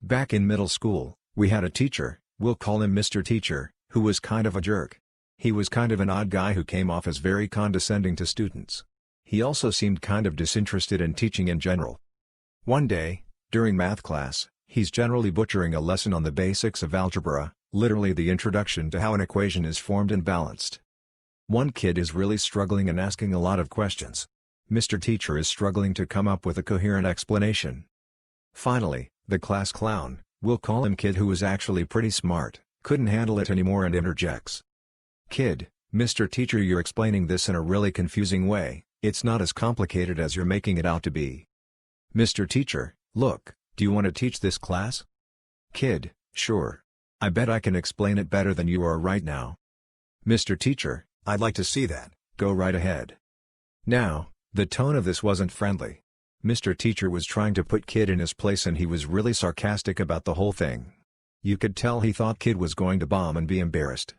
Back in middle school, we had a teacher, we'll call him Mr. Teacher, who was kind of a jerk. He was kind of an odd guy who came off as very condescending to students. He also seemed kind of disinterested in teaching in general. One day, during math class, he's generally butchering a lesson on the basics of algebra, literally the introduction to how an equation is formed and balanced. One kid is really struggling and asking a lot of questions. Mr. Teacher is struggling to come up with a coherent explanation. Finally, the class clown, we'll call him Kid, who is actually pretty smart, couldn't handle it anymore and interjects. "Kid, Mr. Teacher, you're explaining this in a really confusing way, it's not as complicated as you're making it out to be." "Mr. Teacher, look, do you want to teach this class?" "Kid, sure. I bet I can explain it better than you are right now." "Mr. Teacher, I'd like to see that, go right ahead." Now, the tone of this wasn't friendly. Mr. Teacher was trying to put Kid in his place and he was really sarcastic about the whole thing. You could tell he thought Kid was going to bomb and be embarrassed.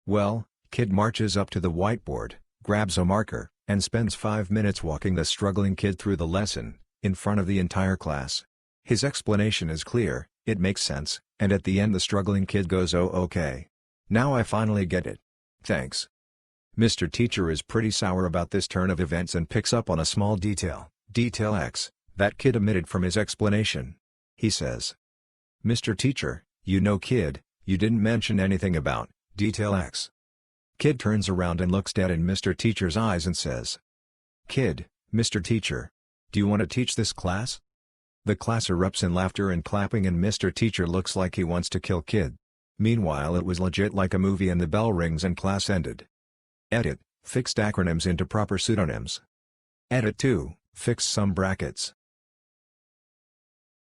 Well, Kid marches up to the whiteboard, grabs a marker, and spends 5 minutes walking the struggling kid through the lesson, in front of the entire class. His explanation is clear, it makes sense, and at the end the struggling kid goes, "Oh, okay. Now I finally get it. Thanks." Mr. Teacher is pretty sour about this turn of events and picks up on a small detail, Detail X, that Kid omitted from his explanation. He says, "Mr. Teacher, you know Kid, you didn't mention anything about Detail X." Kid turns around and looks dead in Mr. Teacher's eyes and says, "Kid, Mr. Teacher, do you want to teach this class?" The class erupts in laughter and clapping and Mr. Teacher looks like he wants to kill Kid. Meanwhile, it was legit like a movie and the bell rings and class ended. Edit, fixed acronyms into proper pseudonyms. Edit 2, fix some brackets.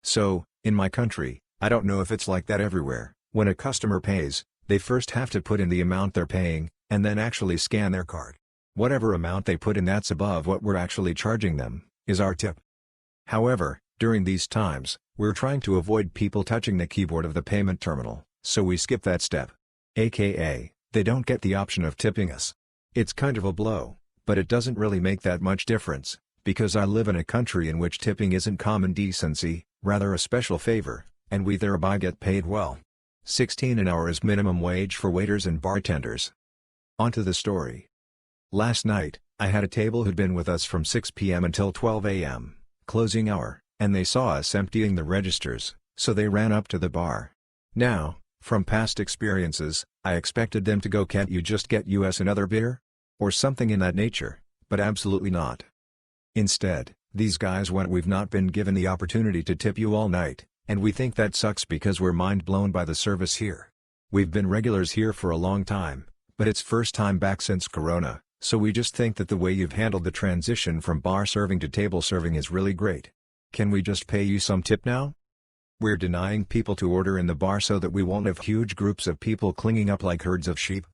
So, in my country, I don't know if it's like that everywhere, when a customer pays, they first have to put in the amount they're paying, and then actually scan their card. Whatever amount they put in that's above what we're actually charging them, is our tip. However, during these times, we're trying to avoid people touching the keyboard of the payment terminal, so we skip that step. AKA, they don't get the option of tipping us. It's kind of a blow, but it doesn't really make that much difference, because I live in a country in which tipping isn't common decency, rather a special favor, and we thereby get paid well. 16 an hour is minimum wage for waiters and bartenders. On to the story. Last night, I had a table who'd been with us from 6 p.m. until 12 a.m., closing hour, and they saw us emptying the registers, so they ran up to the bar. Now, from past experiences, I expected them to go, "Can't you just get us another beer?" or something in that nature, but absolutely not. Instead, these guys went, "We've not been given the opportunity to tip you all night, and we think that sucks because we're mind blown by the service here. We've been regulars here for a long time, but it's first time back since Corona, so we just think that the way you've handled the transition from bar serving to table serving is really great. Can we just pay you some tip now? We're denying people to order in the bar so that we won't have huge groups of people clinging up like herds of sheep."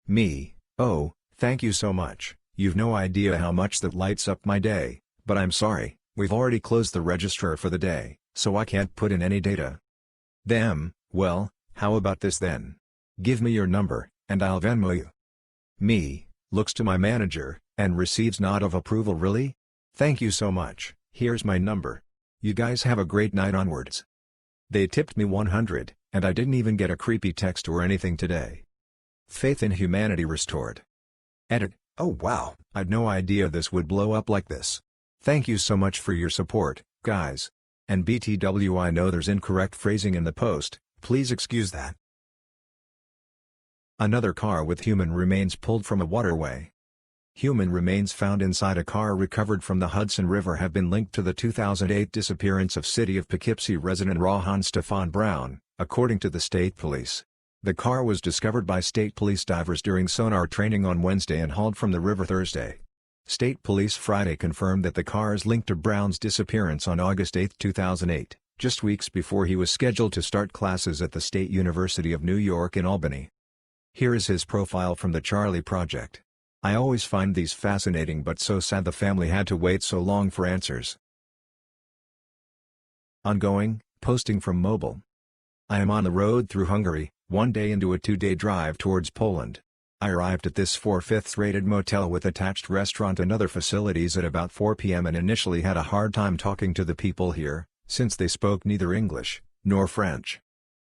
Me, "Oh, thank you so much, you've no idea how much that lights up my day, but I'm sorry, we've already closed the registrar for the day, so I can't put in any data." Them, "Well, how about this then? Give me your number, and I'll Venmo you." Me, looks to my manager, and receives nod of approval. "Really? Thank you so much, here's my number. You guys have a great night onwards." They tipped me 100, and I didn't even get a creepy text or anything today. Faith in humanity restored. Edit, oh wow, I'd no idea this would blow up like this. Thank you so much for your support, guys. And BTW, I know there's incorrect phrasing in the post, please excuse that. Another car with human remains pulled from a waterway. Human remains found inside a car recovered from the Hudson River have been linked to the 2008 disappearance of City of Poughkeepsie resident Rohan Stefan Brown, according to the state police. The car was discovered by state police divers during sonar training on Wednesday and hauled from the river Thursday. State police Friday confirmed that the car is linked to Brown's disappearance on August 8, 2008, just weeks before he was scheduled to start classes at the State University of New York in Albany. Here is his profile from the Charlie Project. I always find these fascinating, but so sad the family had to wait so long for answers. Ongoing, posting from mobile. I am on the road through Hungary, one day into a 2-day drive towards Poland. I arrived at this 4/5 rated motel with attached restaurant and other facilities at about 4 p.m. and initially had a hard time talking to the people here, since they spoke neither English, nor French.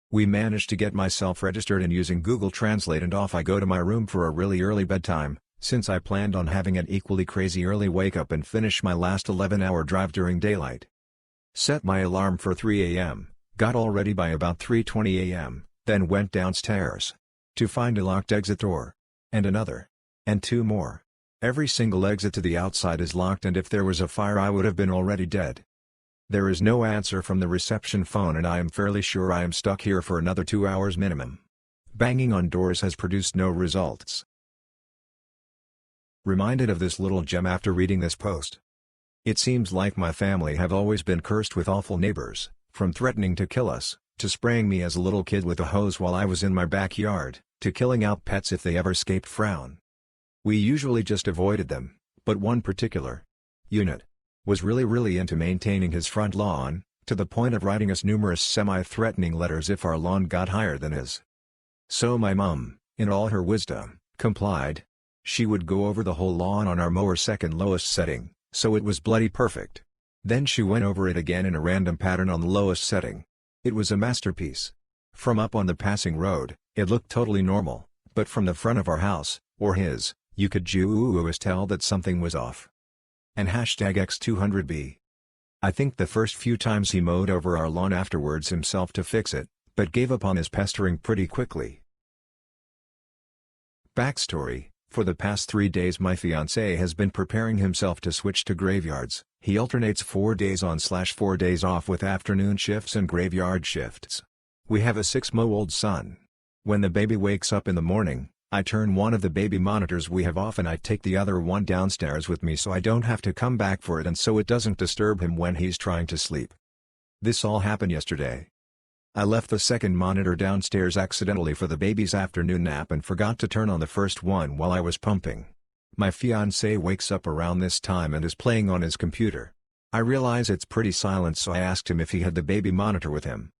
We managed to get myself registered and using Google Translate, and off I go to my room for a really early bedtime, since I planned on having an equally crazy early wake up and finish my last 11-hour drive during daylight. Set my alarm for 3 a.m., got all ready by about 3:20 a.m., then went downstairs to find a locked exit door. And another. And two more. Every single exit to the outside is locked, and if there was a fire I would have been already dead. There is no answer from the reception phone, and I am fairly sure I am stuck here for another 2 hours minimum. Banging on doors has produced no results. Reminded of this little gem after reading this post. It seems like my family have always been cursed with awful neighbors, from threatening to kill us, to spraying me as a little kid with a hose while I was in my backyard, to killing out pets if they ever escaped frown. We usually just avoided them, but one particular unit was really into maintaining his front lawn, to the point of writing us numerous semi-threatening letters if our lawn got higher than his. So my mum, in all her wisdom, complied. She would go over the whole lawn on our mower second lowest setting, so it was bloody perfect. Then she went over it again in a random pattern on the lowest setting. It was a masterpiece. From up on the passing road, it looked totally normal, but from the front of our house, or his, you could just tell that something was off. And #X200B. I think the first few times he mowed over our lawn afterwards himself to fix it, but gave up on his pestering pretty quickly. Backstory: for the past 3 days my fiancé has been preparing himself to switch to graveyards. He alternates 4 days on/4 days off with afternoon shifts and graveyard shifts. We have a 6-month-old son. When the baby wakes up in the morning, I turn one of the baby monitors we have off and I take the other one downstairs with me so I don't have to come back for it and so it doesn't disturb him when he's trying to sleep. This all happened yesterday. I left the second monitor downstairs accidentally for the baby's afternoon nap and forgot to turn on the first one while I was pumping. My fiancé wakes up around this time and is playing on his computer. I realize it's pretty silent, so I asked him if he had the baby monitor with him.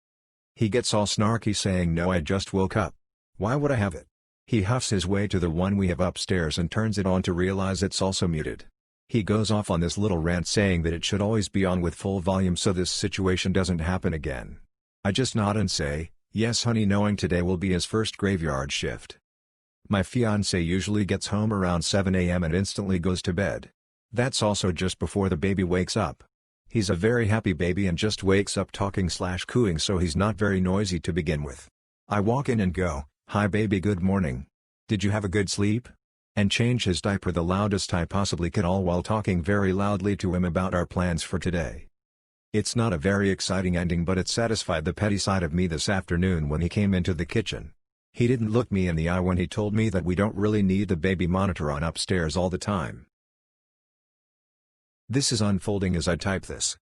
He gets all snarky saying no, I just woke up. Why would I have it? He huffs his way to the one we have upstairs and turns it on to realize it's also muted. He goes off on this little rant saying that it should always be on with full volume so this situation doesn't happen again. I just nod and say, yes honey, knowing today will be his first graveyard shift. My fiancé usually gets home around 7 a.m. and instantly goes to bed. That's also just before the baby wakes up. He's a very happy baby and just wakes up talking/cooing, so he's not very noisy to begin with. I walk in and go, "Hi baby, good morning. Did you have a good sleep?" and change his diaper the loudest I possibly could, all while talking very loudly to him about our plans for today. It's not a very exciting ending, but it satisfied the petty side of me this afternoon when he came into the kitchen. He didn't look me in the eye when he told me that we don't really need the baby monitor on upstairs all the time. This is unfolding as I type this.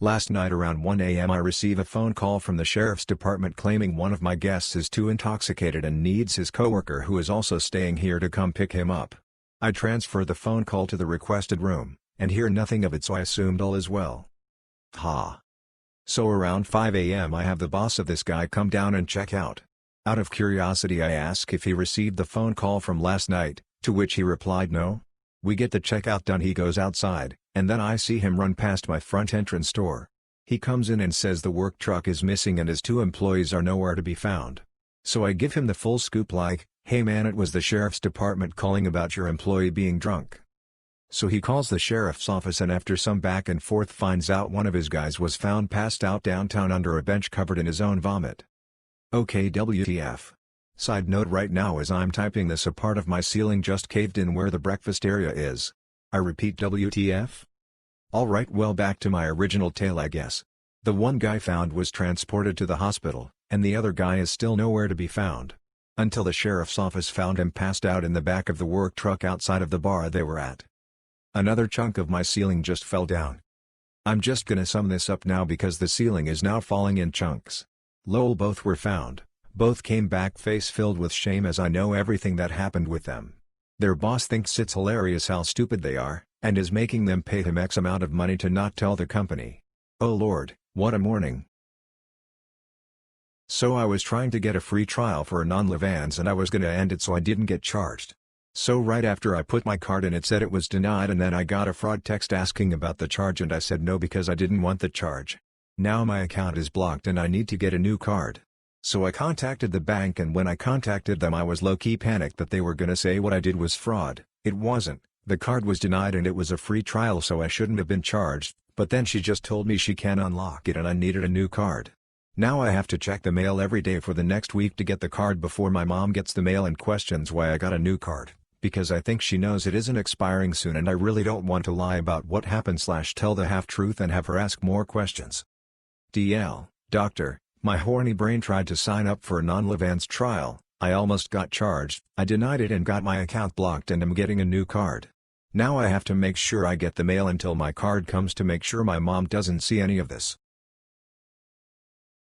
Last night around 1 a.m. I receive a phone call from the sheriff's department claiming one of my guests is too intoxicated and needs his coworker who is also staying here to come pick him up. I transfer the phone call to the requested room, and hear nothing of it, so I assumed all is well. So around 5 a.m. I have the boss of this guy come down and check out. Out of curiosity I ask if he received the phone call from last night, to which he replied no. We get the checkout done, he goes outside, and then I see him run past my front entrance door. He comes in and says the work truck is missing and his 2 employees are nowhere to be found. So I give him the full scoop like, hey man, it was the sheriff's department calling about your employee being drunk. So he calls the sheriff's office and after some back and forth finds out one of his guys was found passed out downtown under a bench covered in his own vomit. Okay, WTF. Side note, right now as I'm typing this, a part of my ceiling just caved in where the breakfast area is. I repeat, WTF? Alright, well, back to my original tale I guess. The one guy found was transported to the hospital, and the other guy is still nowhere to be found. Until the sheriff's office found him passed out in the back of the work truck outside of the bar they were at. Another chunk of my ceiling just fell down. I'm just gonna sum this up now because the ceiling is now falling in chunks. Lol, both were found. Both came back face filled with shame as I know everything that happened with them. Their boss thinks it's hilarious how stupid they are, and is making them pay him X amount of money to not tell the company. Oh lord, what a morning. So I was trying to get a free trial for a non-Levans and I was gonna end it so I didn't get charged. So right after I put my card in it said it was denied, and then I got a fraud text asking about the charge and I said no because I didn't want the charge. Now my account is blocked and I need to get a new card. So I contacted the bank, and when I contacted them I was low-key panicked that they were gonna say what I did was fraud. It wasn't. The card was denied and it was a free trial, so I shouldn't have been charged, but then she just told me she can't unlock it and I needed a new card. Now I have to check the mail every day for the next week to get the card before my mom gets the mail and questions why I got a new card, because I think she knows it isn't expiring soon and I really don't want to lie about what happened / tell the half-truth and have her ask more questions. DL, Doctor, my horny brain tried to sign up for a non-Levance trial, I almost got charged, I denied it and got my account blocked and am getting a new card. Now I have to make sure I get the mail until my card comes to make sure my mom doesn't see any of this.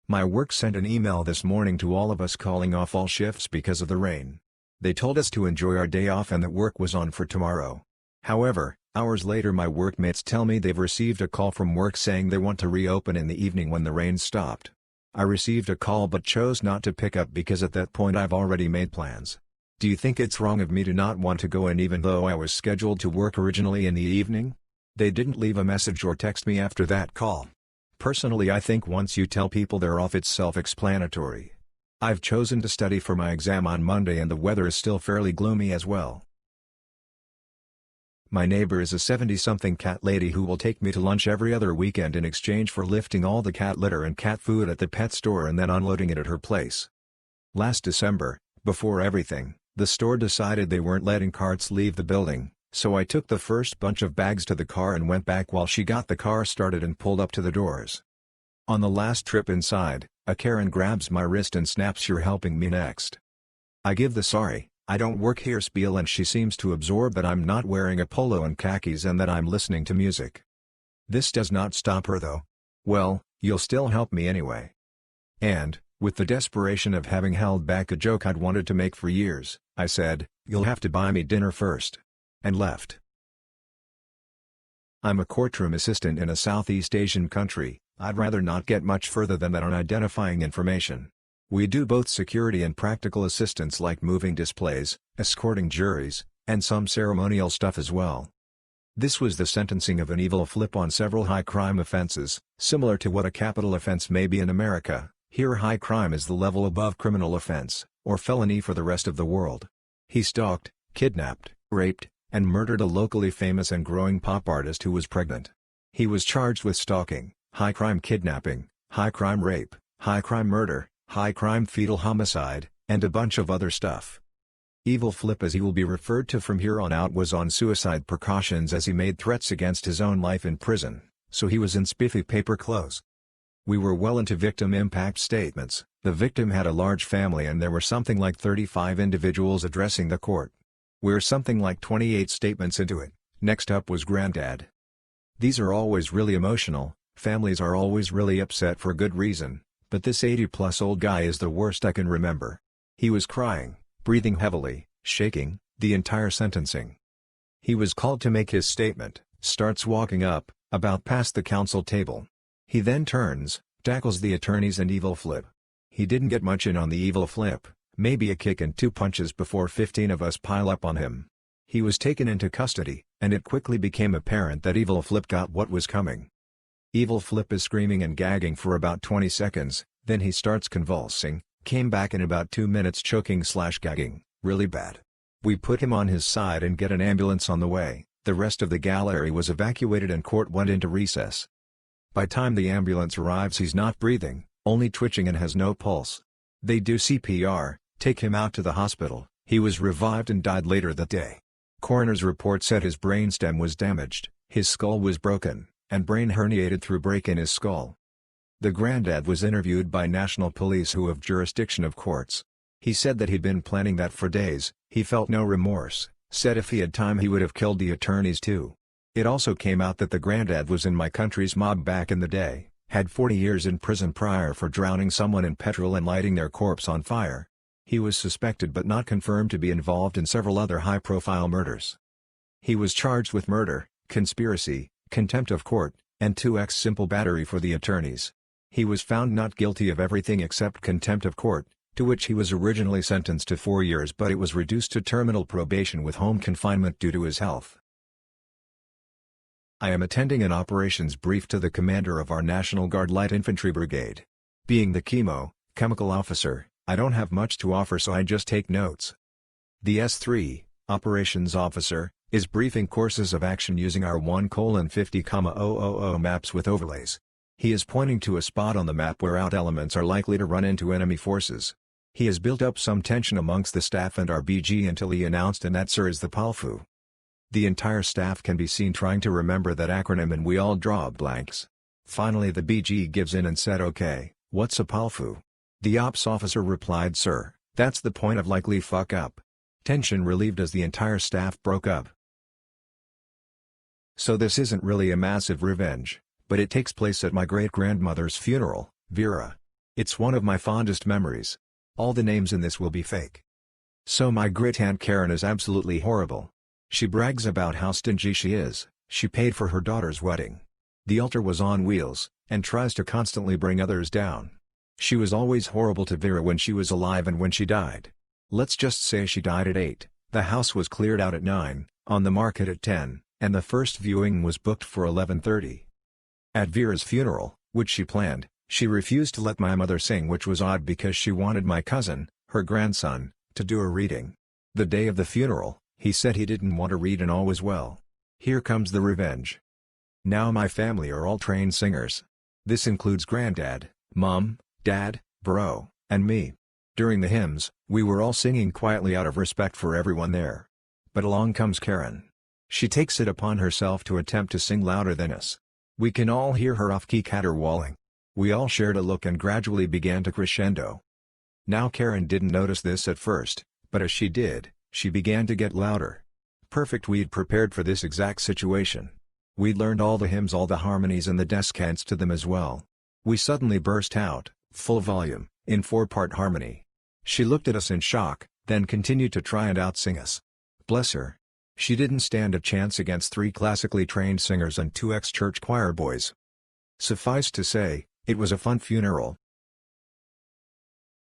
My work sent an email this morning to all of us calling off all shifts because of the rain. They told us to enjoy our day off and that work was on for tomorrow. However, hours later my workmates tell me they've received a call from work saying they want to reopen in the evening when the rain stopped. I received a call but chose not to pick up because at that point I've already made plans. Do you think it's wrong of me to not want to go in even though I was scheduled to work originally in the evening? They didn't leave a message or text me after that call. Personally, I think once you tell people they're off it's self-explanatory. I've chosen to study for my exam on Monday and the weather is still fairly gloomy as well. My neighbor is a 70-something cat lady who will take me to lunch every other weekend in exchange for lifting all the cat litter and cat food at the pet store and then unloading it at her place. Last December, before everything, the store decided they weren't letting carts leave the building, so I took the first bunch of bags to the car and went back while she got the car started and pulled up to the doors. On the last trip inside, a Karen grabs my wrist and snaps, "You're helping me next." I give the "sorry, I don't work here" spiel and she seems to absorb that I'm not wearing a polo and khakis and that I'm listening to music. This does not stop her though. "Well, you'll still help me anyway." And, with the desperation of having held back a joke I'd wanted to make for years, I said, "You'll have to buy me dinner first," and left. I'm a courtroom assistant in a Southeast Asian country. I'd rather not get much further than that on identifying information. We do both security and practical assistance like moving displays, escorting juries, and some ceremonial stuff as well. This was the sentencing of an evil flip on several high crime offenses, similar to what a capital offense may be in America. Here high crime is the level above criminal offense, or felony for the rest of the world. He stalked, kidnapped, raped, and murdered a locally famous and growing pop artist who was pregnant. He was charged with stalking, high crime kidnapping, high crime rape, high crime murder, high crime fetal homicide, and a bunch of other stuff. Evil Flip, as he will be referred to from here on out, was on suicide precautions as he made threats against his own life in prison, so he was in spiffy paper clothes. We were well into victim impact statements. The victim had a large family and there were something like 35 individuals addressing the court. We're something like 28 statements into it. Next up was Granddad. These are always really emotional, families are always really upset for good reason, but this 80-plus old guy is the worst I can remember. He was crying, breathing heavily, shaking, the entire sentencing. He was called to make his statement, starts walking up, about past the counsel table. He then turns, tackles the attorneys and Evil Flip. He didn't get much in on the Evil Flip, maybe a kick and 2 punches before 15 of us pile up on him. He was taken into custody, and it quickly became apparent that Evil Flip got what was coming. Evil Flip is screaming and gagging for about 20 seconds, then he starts convulsing, came back in about 2 minutes choking/gagging, really bad. We put him on his side and get an ambulance on the way. The rest of the gallery was evacuated and court went into recess. By time the ambulance arrives he's not breathing, only twitching and has no pulse. They do CPR, take him out to the hospital. He was revived and died later that day. Coroner's report said his brainstem was damaged, his skull was broken, and brain herniated through break in his skull. The Granddad was interviewed by national police who have jurisdiction of courts. He said that he'd been planning that for days, he felt no remorse, said if he had time he would have killed the attorneys too. It also came out that the Granddad was in my country's mob back in the day, had 40 years in prison prior for drowning someone in petrol and lighting their corpse on fire. He was suspected but not confirmed to be involved in several other high-profile murders. He was charged with murder, conspiracy, contempt of court, and 2x simple battery for the attorneys. He was found not guilty of everything except contempt of court, to which he was originally sentenced to 4 years but it was reduced to terminal probation with home confinement due to his health. I am attending an operations brief to the commander of our National Guard Light Infantry Brigade. Being the chemical officer, I don't have much to offer, so I just take notes. The S3, operations officer, is briefing courses of action using our 1:50,000 maps with overlays. He is pointing to a spot on the map where out elements are likely to run into enemy forces. He has built up some tension amongst the staff and our BG until he announced, and that sir is the PALFU. The entire staff can be seen trying to remember that acronym and we all draw blanks. Finally the BG gives in and said, "Okay, what's a PALFU?" The ops officer replied, "Sir, that's the point of likely fuck up." Tension relieved as the entire staff broke up. So this isn't really a massive revenge, but it takes place at my great-grandmother's funeral, Vera. It's one of my fondest memories. All the names in this will be fake. So my great-aunt Karen is absolutely horrible. She brags about how stingy she is. She paid for her daughter's wedding. The altar was on wheels, and tries to constantly bring others down. She was always horrible to Vera when she was alive and when she died. Let's just say she died at 8, the house was cleared out at 9, on the market at 10, and the first viewing was booked for 11:30. At Vera's funeral, which she planned, she refused to let my mother sing, which was odd because she wanted my cousin, her grandson, to do a reading. The day of the funeral, he said he didn't want to read and all was well. Here comes the revenge. Now my family are all trained singers. This includes granddad, mom, dad, bro, and me. During the hymns, we were all singing quietly out of respect for everyone there. But along comes Karen. She takes it upon herself to attempt to sing louder than us. We can all hear her off-key caterwauling. We all shared a look and gradually began to crescendo. Now Karen didn't notice this at first, but as she did, she began to get louder. Perfect, we'd prepared for this exact situation. We'd learned all the hymns, all the harmonies and the descants to them as well. We suddenly burst out, full volume, in 4-part harmony. She looked at us in shock, then continued to try and outsing us. Bless her. She didn't stand a chance against 3 classically trained singers and 2 ex-church choir boys. Suffice to say, it was a fun funeral.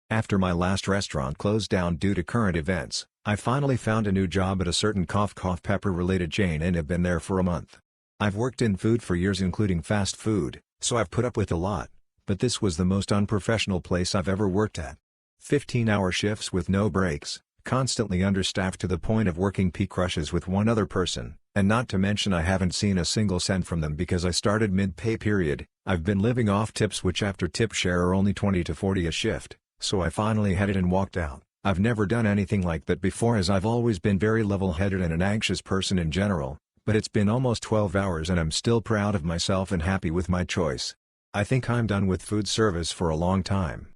After my last restaurant closed down due to current events, I finally found a new job at a certain cough pepper-related chain and have been there for a month. I've worked in food for years, including fast food, so I've put up with a lot, but this was the most unprofessional place I've ever worked at. 15-hour shifts with no breaks, constantly understaffed to the point of working peak rushes with one other person, and not to mention I haven't seen a single cent from them because I started mid-pay period. I've been living off tips, which after tip share are only 20 to 40 a shift, so I finally had it and walked out. I've never done anything like that before, as I've always been very level-headed and an anxious person in general, but it's been almost 12 hours and I'm still proud of myself and happy with my choice. I think I'm done with food service for a long time.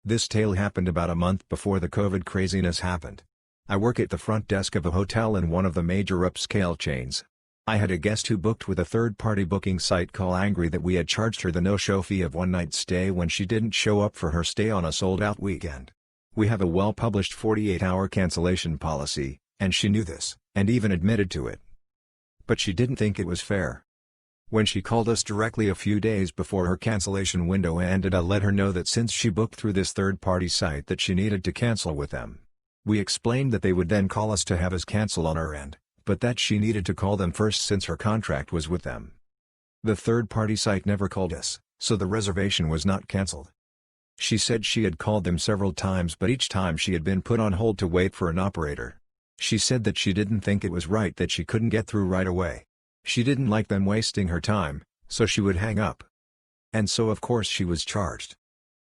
This tale happened about a month before the COVID craziness happened. I work at the front desk of a hotel in one of the major upscale chains. I had a guest who booked with a third-party booking site call angry that we had charged her the no-show fee of one night stay when she didn't show up for her stay on a sold-out weekend. We have a well-published 48-hour cancellation policy, and she knew this, and even admitted to it. But she didn't think it was fair. When she called us directly a few days before her cancellation window ended, I let her know that since she booked through this third-party site that she needed to cancel with them. We explained that they would then call us to have us cancel on our end, but that she needed to call them first since her contract was with them. The third-party site never called us, so the reservation was not canceled. She said she had called them several times, but each time she had been put on hold to wait for an operator. She said that she didn't think it was right that she couldn't get through right away. She didn't like them wasting her time, so she would hang up. And so of course she was charged.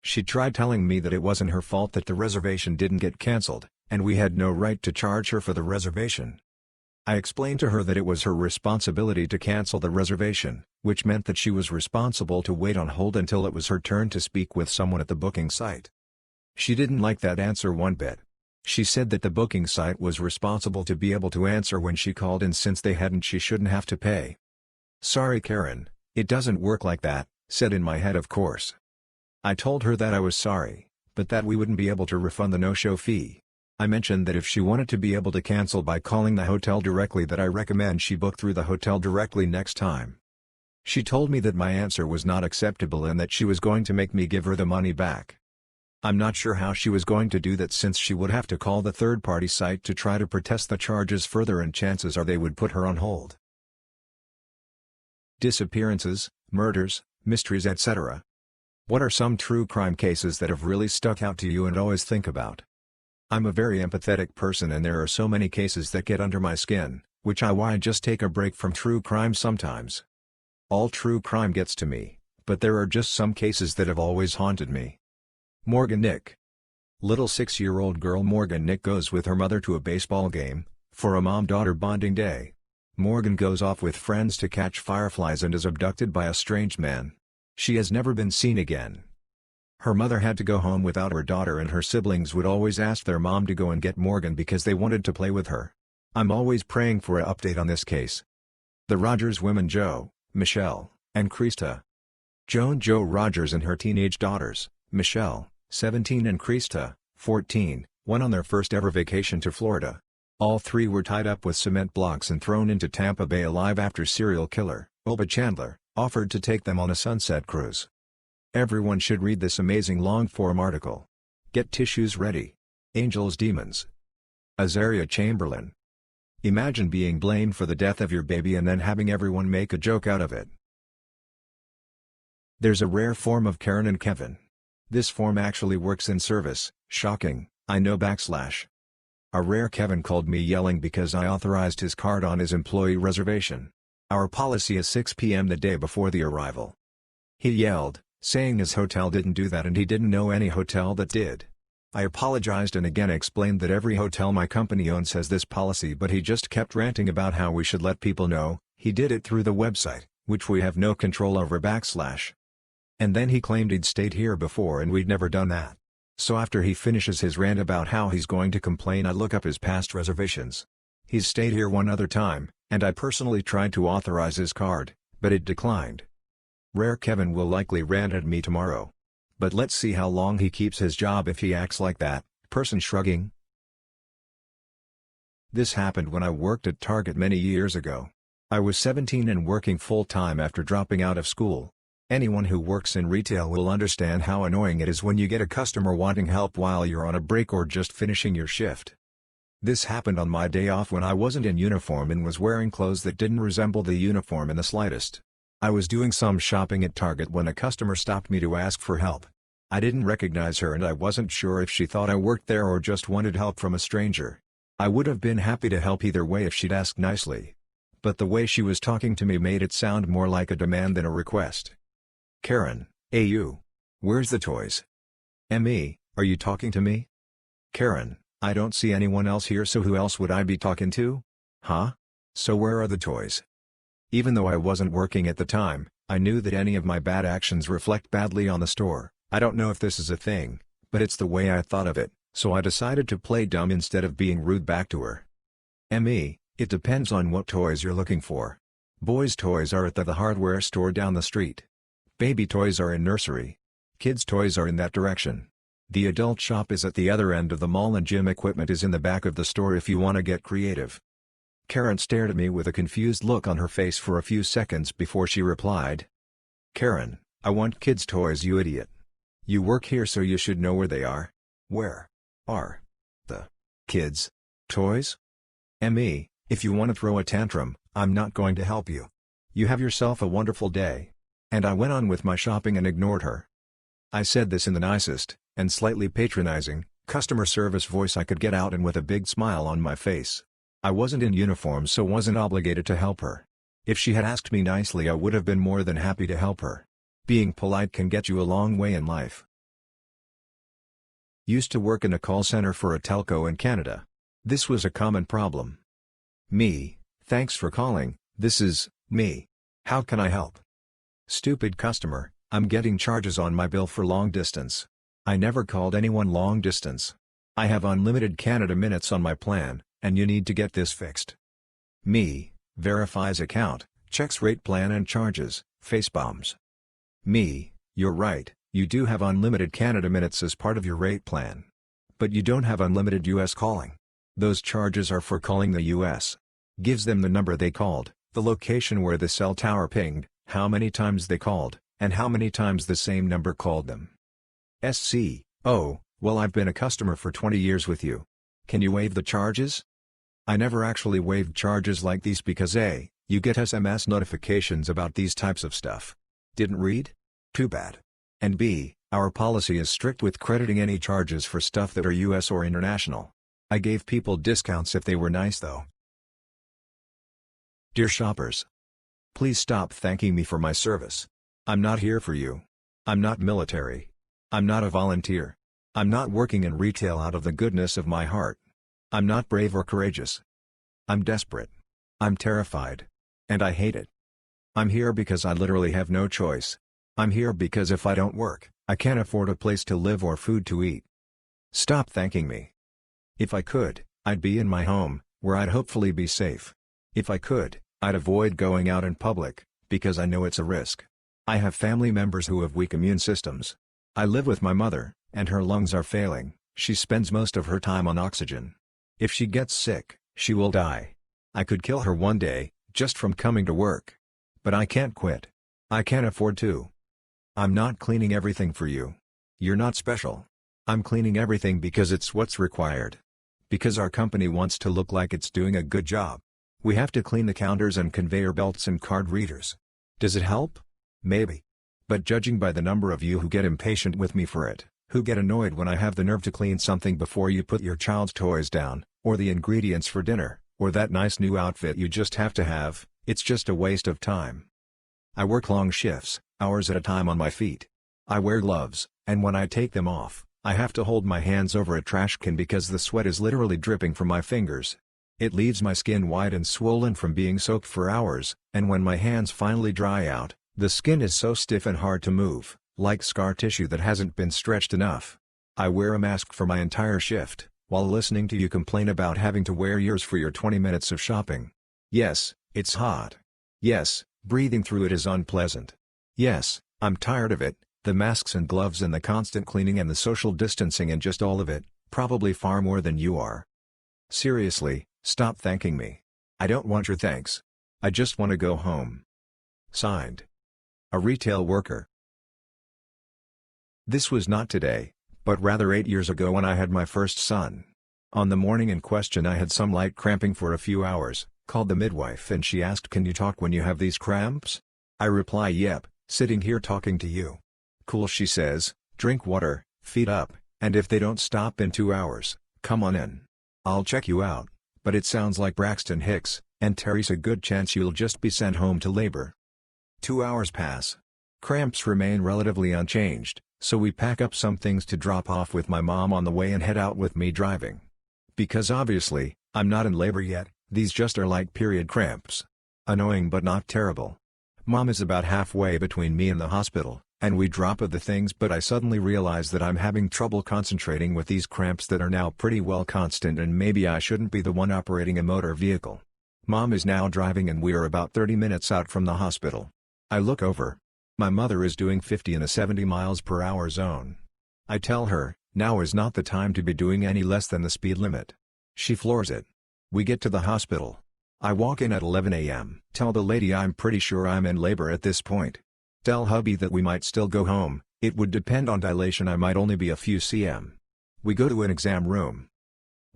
She tried telling me that it wasn't her fault that the reservation didn't get cancelled, and we had no right to charge her for the reservation. I explained to her that it was her responsibility to cancel the reservation, which meant that she was responsible to wait on hold until it was her turn to speak with someone at the booking site. She didn't like that answer one bit. She said that the booking site was responsible to be able to answer when she called, and since they hadn't, she shouldn't have to pay. Sorry Karen, it doesn't work like that, said in my head of course. I told her that I was sorry, but that we wouldn't be able to refund the no-show fee. I mentioned that if she wanted to be able to cancel by calling the hotel directly, that I recommend she book through the hotel directly next time. She told me that my answer was not acceptable and that she was going to make me give her the money back. I'm not sure how she was going to do that, since she would have to call the third-party site to try to protest the charges further, and chances are they would put her on hold. disappearances, murders, mysteries, etc. What are some true crime cases that have really stuck out to you and always think about? I'm a very empathetic person and there are so many cases that get under my skin, which is why I just take a break from true crime sometimes. All true crime gets to me, but there are just some cases that have always haunted me. Morgan Nick. Little 6-year-old girl Morgan Nick goes with her mother to a baseball game, for a mom-daughter bonding day. Morgan goes off with friends to catch fireflies and is abducted by a strange man. She has never been seen again. Her mother had to go home without her daughter and her siblings would always ask their mom to go and get Morgan because they wanted to play with her. I'm always praying for an update on this case. The Rogers women Joe, Michelle, and Krista. Joan Joe Rogers and her teenage daughters, Michelle, 17 and Krista, 14, went on their first ever vacation to Florida. All three were tied up with cement blocks and thrown into Tampa Bay alive after serial killer, Ulba Chandler, offered to take them on a sunset cruise. Everyone should read this amazing long-form article. Get tissues ready. Angels Demons. Azaria Chamberlain. Imagine being blamed for the death of your baby and then having everyone make a joke out of it. There's a rare form of Karen and Kevin. This form actually works in service, shocking, I know /. A rare Kevin called me yelling because I authorized his card on his employee reservation. Our policy is 6 p.m. the day before the arrival. He yelled, saying his hotel didn't do that and he didn't know any hotel that did. I apologized and again explained that every hotel my company owns has this policy, but he just kept ranting about how we should let people know, he did it through the website, which we have no control over /. And then he claimed he'd stayed here before and we'd never done that. So after he finishes his rant about how he's going to complain, I look up his past reservations. He's stayed here one other time, and I personally tried to authorize his card, but it declined. Rare Kevin will likely rant at me tomorrow. But let's see how long he keeps his job if he acts like that. Person shrugging. This happened when I worked at Target many years ago. I was 17 and working full-time after dropping out of school. Anyone who works in retail will understand how annoying it is when you get a customer wanting help while you're on a break or just finishing your shift. This happened on my day off when I wasn't in uniform and was wearing clothes that didn't resemble the uniform in the slightest. I was doing some shopping at Target when a customer stopped me to ask for help. I didn't recognize her and I wasn't sure if she thought I worked there or just wanted help from a stranger. I would have been happy to help either way if she'd asked nicely. But the way she was talking to me made it sound more like a demand than a request. Karen, AU. Where's the toys? ME, are you talking to me? Karen, I don't see anyone else here, so who else would I be talking to? Huh? So where are the toys? Even though I wasn't working at the time, I knew that any of my bad actions reflect badly on the store. I don't know if this is a thing, but it's the way I thought of it, so I decided to play dumb instead of being rude back to her. ME, it depends on what toys you're looking for. Boys' toys are at the hardware store down the street. Baby toys are in nursery. Kids' toys are in that direction. The adult shop is at the other end of the mall and gym equipment is in the back of the store if you want to get creative. Karen stared at me with a confused look on her face for a few seconds before she replied. Karen, I want kids' toys, you idiot. You work here so you should know where they are. Where are the kids' toys? ME, if you want to throw a tantrum, I'm not going to help you. You have yourself a wonderful day. And I went on with my shopping and ignored her. I said this in the nicest, and slightly patronizing, customer service voice I could get out and with a big smile on my face. I wasn't in uniform so wasn't obligated to help her. If she had asked me nicely I would have been more than happy to help her. Being polite can get you a long way in life. Used to work in a call center for a telco in Canada. This was a common problem. Me, thanks for calling, this is me. How can I help? Stupid customer, I'm getting charges on my bill for long distance. I never called anyone long distance. I have unlimited Canada minutes on my plan, and you need to get this fixed. Me, verifies account, checks rate plan and charges, facepalms. Me, you're right, you do have unlimited Canada minutes as part of your rate plan. But you don't have unlimited US calling. Those charges are for calling the US. Gives them the number they called, the location where the cell tower pinged, how many times they called, and how many times the same number called them. SC, oh, well I've been a customer for 20 years with you. Can you waive the charges? I never actually waived charges like these because A, You get SMS notifications about these types of stuff. Didn't read? Too bad. And B, our policy is strict with crediting any charges for stuff that are US or international. I gave people discounts if they were nice though. Dear shoppers, please stop thanking me for my service. I'm not here for you. I'm not military. I'm not a volunteer. I'm not working in retail out of the goodness of my heart. I'm not brave or courageous. I'm desperate. I'm terrified. And I hate it. I'm here because I literally have no choice. I'm here because if I don't work, I can't afford a place to live or food to eat. Stop thanking me. If I could, I'd be in my home, where I'd hopefully be safe. If I could, I'd avoid going out in public, because I know it's a risk. I have family members who have weak immune systems. I live with my mother, and her lungs are failing. She spends most of her time on oxygen. If she gets sick, she will die. I could kill her one day, just from coming to work. But I can't quit. I can't afford to. I'm not cleaning everything for you. You're not special. I'm cleaning everything because it's what's required. Because our company wants to look like it's doing a good job. We have to clean the counters and conveyor belts and card readers. Does it help? Maybe. But judging by the number of you who get impatient with me for it, who get annoyed when I have the nerve to clean something before you put your child's toys down, or the ingredients for dinner, or that nice new outfit you just have to have, it's just a waste of time. I work long shifts, hours at a time on my feet. I wear gloves, and when I take them off, I have to hold my hands over a trash can because the sweat is literally dripping from my fingers. It leaves my skin white and swollen from being soaked for hours, and when my hands finally dry out, the skin is so stiff and hard to move, like scar tissue that hasn't been stretched enough. I wear a mask for my entire shift, while listening to you complain about having to wear yours for your 20 minutes of shopping. Yes, it's hot. Yes, breathing through it is unpleasant. Yes, I'm tired of it, the masks and gloves and the constant cleaning and the social distancing and just all of it, probably far more than you are. Seriously, stop thanking me. I don't want your thanks. I just want to go home. Signed. A retail worker. This was not today, but rather 8 years ago when I had my first son. On the morning in question I had some light cramping for a few hours, called the midwife and she asked, "Can you talk when you have these cramps?" I reply, "Yep, sitting here talking to you." "Cool," she says, "drink water, feet up, and if they don't stop in 2 hours, come on in. I'll check you out, but it sounds like Braxton Hicks, and Terry's a good chance you'll just be sent home to labor." 2 hours pass. Cramps remain relatively unchanged, so we pack up some things to drop off with my mom on the way and head out with me driving. Because obviously, I'm not in labor yet, these just are light period cramps. Annoying but not terrible. Mom is about halfway between me and the hospital, and we drop of the things, but I suddenly realize that I'm having trouble concentrating with these cramps that are now pretty well constant and maybe I shouldn't be the one operating a motor vehicle. Mom is now driving and we are about 30 minutes out from the hospital. I look over. My mother is doing 50 in a 70 miles per hour zone. I tell her, now is not the time to be doing any less than the speed limit. She floors it. We get to the hospital. I walk in at 11 a.m. Tell the lady I'm pretty sure I'm in labor at this point. Tell hubby that we might still go home, it would depend on dilation, I might only be a few cm. We go to an exam room.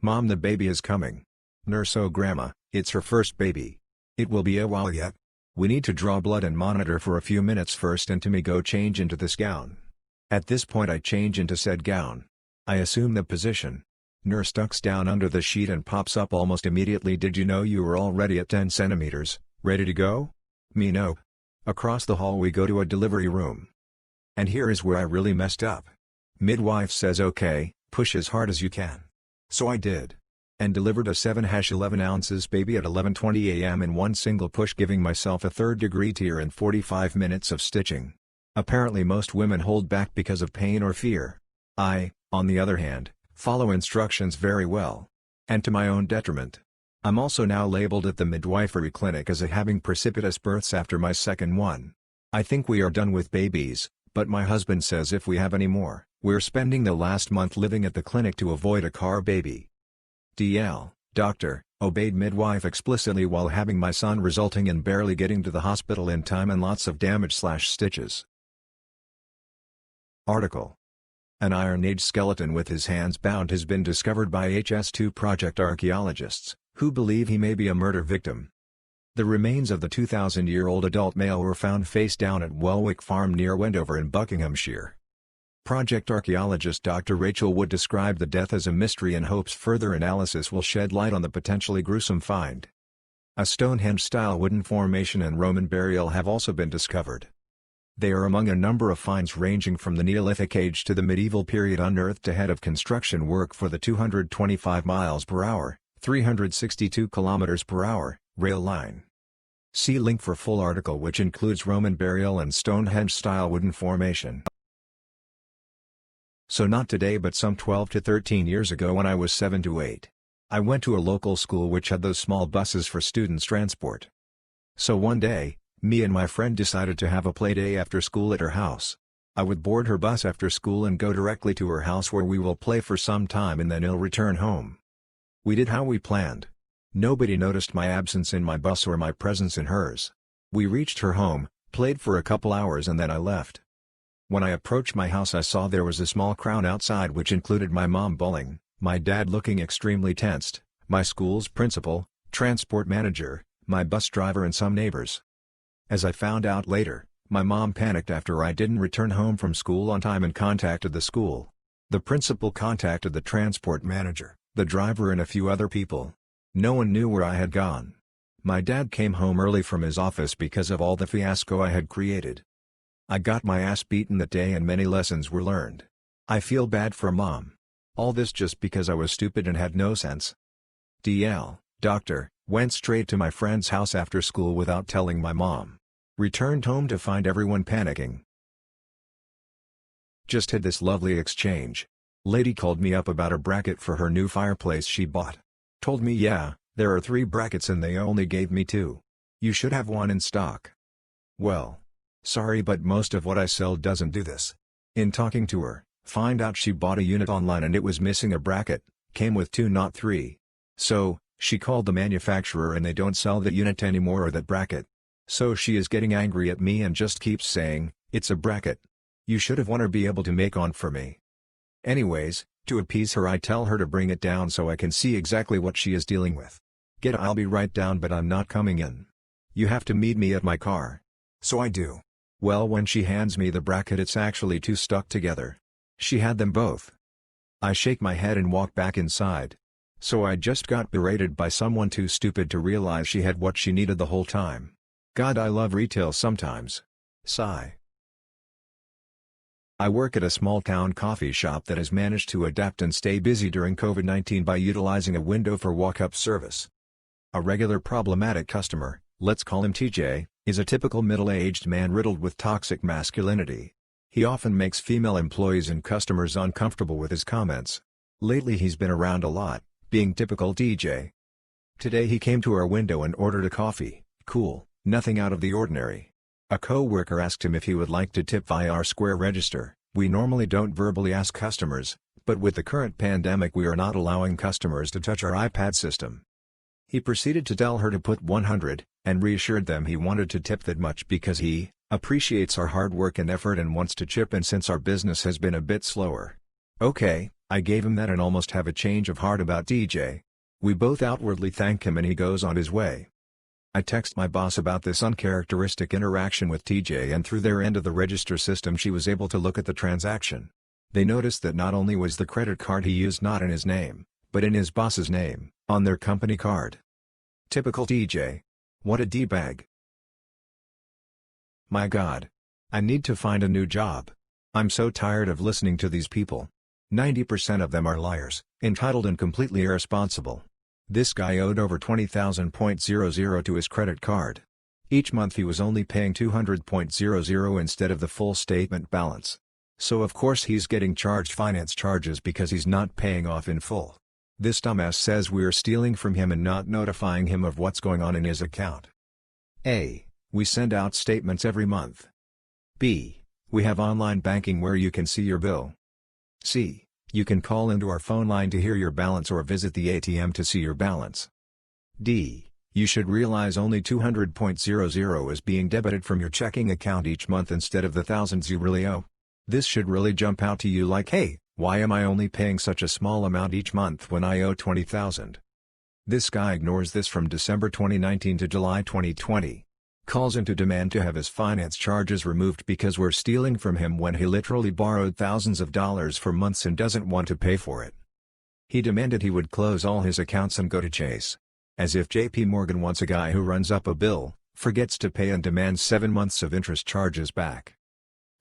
"Mom, the baby is coming." Nurse: "Oh grandma, it's her first baby. It will be a while yet. We need to draw blood and monitor for a few minutes first and to me go change into this gown." At this point I change into said gown. I assume the position. Nurse ducks down under the sheet and pops up almost immediately. "Did you know you were already at 10 centimeters, ready to go?" Me: "Nope." Across the hall we go to a delivery room. And here is where I really messed up. Midwife says, "Okay, push as hard as you can." So I did. And delivered a 7-11 ounces baby at 11:20 a.m. in one single push, giving myself a 3rd-degree tear and 45 minutes of stitching. Apparently most women hold back because of pain or fear. I, on the other hand, follow instructions very well. And to my own detriment. I'm also now labeled at the midwifery clinic as having precipitous births after my second one. I think we are done with babies, but my husband says if we have any more, we're spending the last month living at the clinic to avoid a car baby. DL, doctor, obeyed midwife explicitly while having my son, resulting in barely getting to the hospital in time and lots of damage/stitches. Article. An Iron Age skeleton with his hands bound has been discovered by HS2 Project archaeologists, who believe he may be a murder victim. The remains of the 2,000-year-old adult male were found face down at Welwick Farm near Wendover in Buckinghamshire. Project archaeologist Dr. Rachel Wood described the death as a mystery and hopes further analysis will shed light on the potentially gruesome find. A Stonehenge-style wooden formation and Roman burial have also been discovered. They are among a number of finds ranging from the Neolithic age to the medieval period unearthed ahead of construction work for the 225 miles per hour, 362 kilometers per hour, rail line. See link for full article which includes Roman burial and Stonehenge-style wooden formation. So not today but some 12 to 13 years ago when I was 7 to 8. I went to a local school which had those small buses for students' transport. So one day, me and my friend decided to have a play day after school at her house. I would board her bus after school and go directly to her house where we will play for some time and then I'll return home. We did how we planned. Nobody noticed my absence in my bus or my presence in hers. We reached her home, played for a couple hours and then I left. When I approached my house I saw there was a small crowd outside which included my mom bawling, my dad looking extremely tensed, my school's principal, transport manager, my bus driver and some neighbors. As I found out later, my mom panicked after I didn't return home from school on time and contacted the school. The principal contacted the transport manager, the driver and a few other people. No one knew where I had gone. My dad came home early from his office because of all the fiasco I had created. I got my ass beaten that day and many lessons were learned. I feel bad for Mom. All this just because I was stupid and had no sense. Doctor, went straight to my friend's house after school without telling my mom. Returned home to find everyone panicking. Just had this lovely exchange. Lady called me up about a bracket for her new fireplace she bought. Told me yeah, there are 3 brackets and they only gave me 2. You should have 1 in stock. Well. Sorry but most of what I sell doesn't do this. In talking to her, find out she bought a unit online and it was missing a bracket, came with 2 not 3. So, she called the manufacturer and they don't sell that unit anymore or that bracket. So she is getting angry at me and just keeps saying, it's a bracket. You should have one or be able to make on for me. Anyways, to appease her I tell her to bring it down so I can see exactly what she is dealing with. I'll be right down but I'm not coming in. You have to meet me at my car. So I do. Well when she hands me the bracket it's actually 2 stuck together. She had them both. I shake my head and walk back inside. So I just got berated by someone too stupid to realize she had what she needed the whole time. God I love retail sometimes. Sigh. I work at a small-town coffee shop that has managed to adapt and stay busy during COVID-19 by utilizing a window for walk-up service. A regular problematic customer, let's call him TJ, is a typical middle-aged man riddled with toxic masculinity. He often makes female employees and customers uncomfortable with his comments. Lately he's been around a lot, being typical TJ. Today he came to our window and ordered a coffee, cool, nothing out of the ordinary. A co-worker asked him if he would like to tip via our Square register. We normally don't verbally ask customers, but with the current pandemic we are not allowing customers to touch our iPad system. He proceeded to tell her to put 100, and reassured them he wanted to tip that much because he appreciates our hard work and effort and wants to chip in since our business has been a bit slower. Okay, I gave him that and almost have a change of heart about DJ. We both outwardly thank him and he goes on his way. I text my boss about this uncharacteristic interaction with TJ and through their end of the register system she was able to look at the transaction. They noticed that not only was the credit card he used not in his name, but in his boss's name, on their company card. Typical TJ. What a D-bag. My God. I need to find a new job. I'm so tired of listening to these people. 90% of them are liars, entitled and completely irresponsible. This guy owed over $20,000 to his credit card. Each month he was only paying $200,000 instead of the full statement balance. So of course he's getting charged finance charges because he's not paying off in full. This dumbass says we're stealing from him and not notifying him of what's going on in his account. A. We send out statements every month. B. We have online banking where you can see your bill. C. You can call into our phone line to hear your balance or visit the ATM to see your balance. D. You should realize only $200,000 is being debited from your checking account each month instead of the thousands you really owe. This should really jump out to you like, hey, why am I only paying such a small amount each month when I owe $20,000? This guy ignores this from December 2019 to July 2020. Calls in to demand to have his finance charges removed because we're stealing from him when he literally borrowed thousands of dollars for months and doesn't want to pay for it. He demanded he would close all his accounts and go to Chase. As if JP Morgan wants a guy who runs up a bill, forgets to pay and demands 7 months of interest charges back.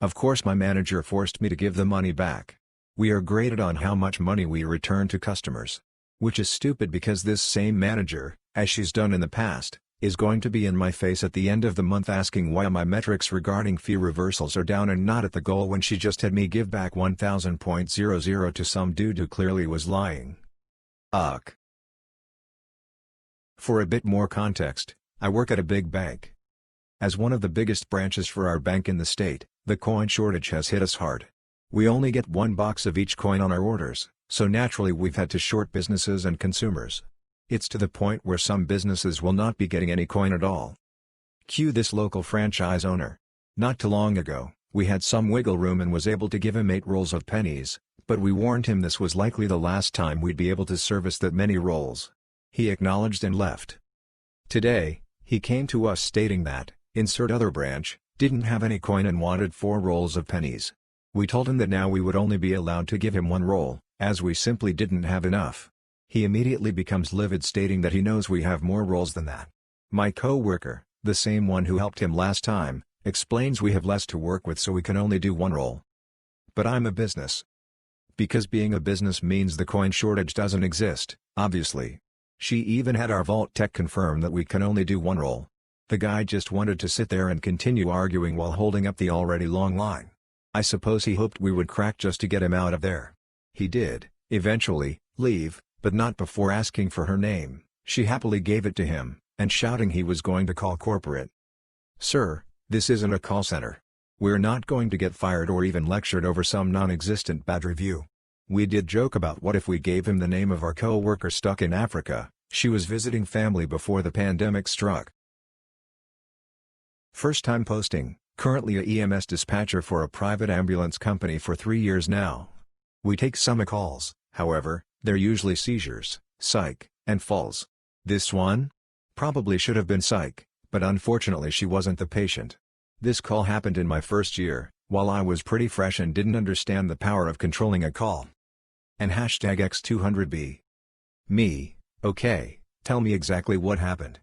Of course my manager forced me to give the money back. We are graded on how much money we return to customers. Which is stupid because this same manager, as she's done in the past, is going to be in my face at the end of the month asking why my metrics regarding fee reversals are down and not at the goal when she just had me give back 1,000.00 to some dude who clearly was lying. Ugh. For a bit more context, I work at a big bank. As one of the biggest branches for our bank in the state, the coin shortage has hit us hard. We only get one box of each coin on our orders, so naturally we've had to short businesses and consumers. It's to the point where some businesses will not be getting any coin at all. Cue this local franchise owner. Not too long ago, we had some wiggle room and was able to give him 8 rolls of pennies, but we warned him this was likely the last time we'd be able to service that many rolls. He acknowledged and left. Today, he came to us stating that, insert other branch, didn't have any coin and wanted 4 rolls of pennies. We told him that now we would only be allowed to give him 1 roll, as we simply didn't have enough. He immediately becomes livid stating that he knows we have more rolls than that. My co-worker, the same one who helped him last time, explains we have less to work with so we can only do 1 roll. But I'm a business. Because being a business means the coin shortage doesn't exist, obviously. She even had our vault tech confirm that we can only do 1 roll. The guy just wanted to sit there and continue arguing while holding up the already long line. I suppose he hoped we would crack just to get him out of there. He did, eventually, leave, but not before asking for her name. She happily gave it to him, and shouting he was going to call corporate. Sir, this isn't a call center. We're not going to get fired or even lectured over some non-existent bad review. We did joke about what if we gave him the name of our co-worker stuck in Africa. She was visiting family before the pandemic struck. First time posting, currently a EMS dispatcher for a private ambulance company for 3 years now. We take some calls, however, they're usually seizures, psych, and falls. This one? Probably should have been psych, but unfortunately she wasn't the patient. This call happened in my first year, while I was pretty fresh and didn't understand the power of controlling a call. And #X200B. Me, okay, tell me exactly what happened.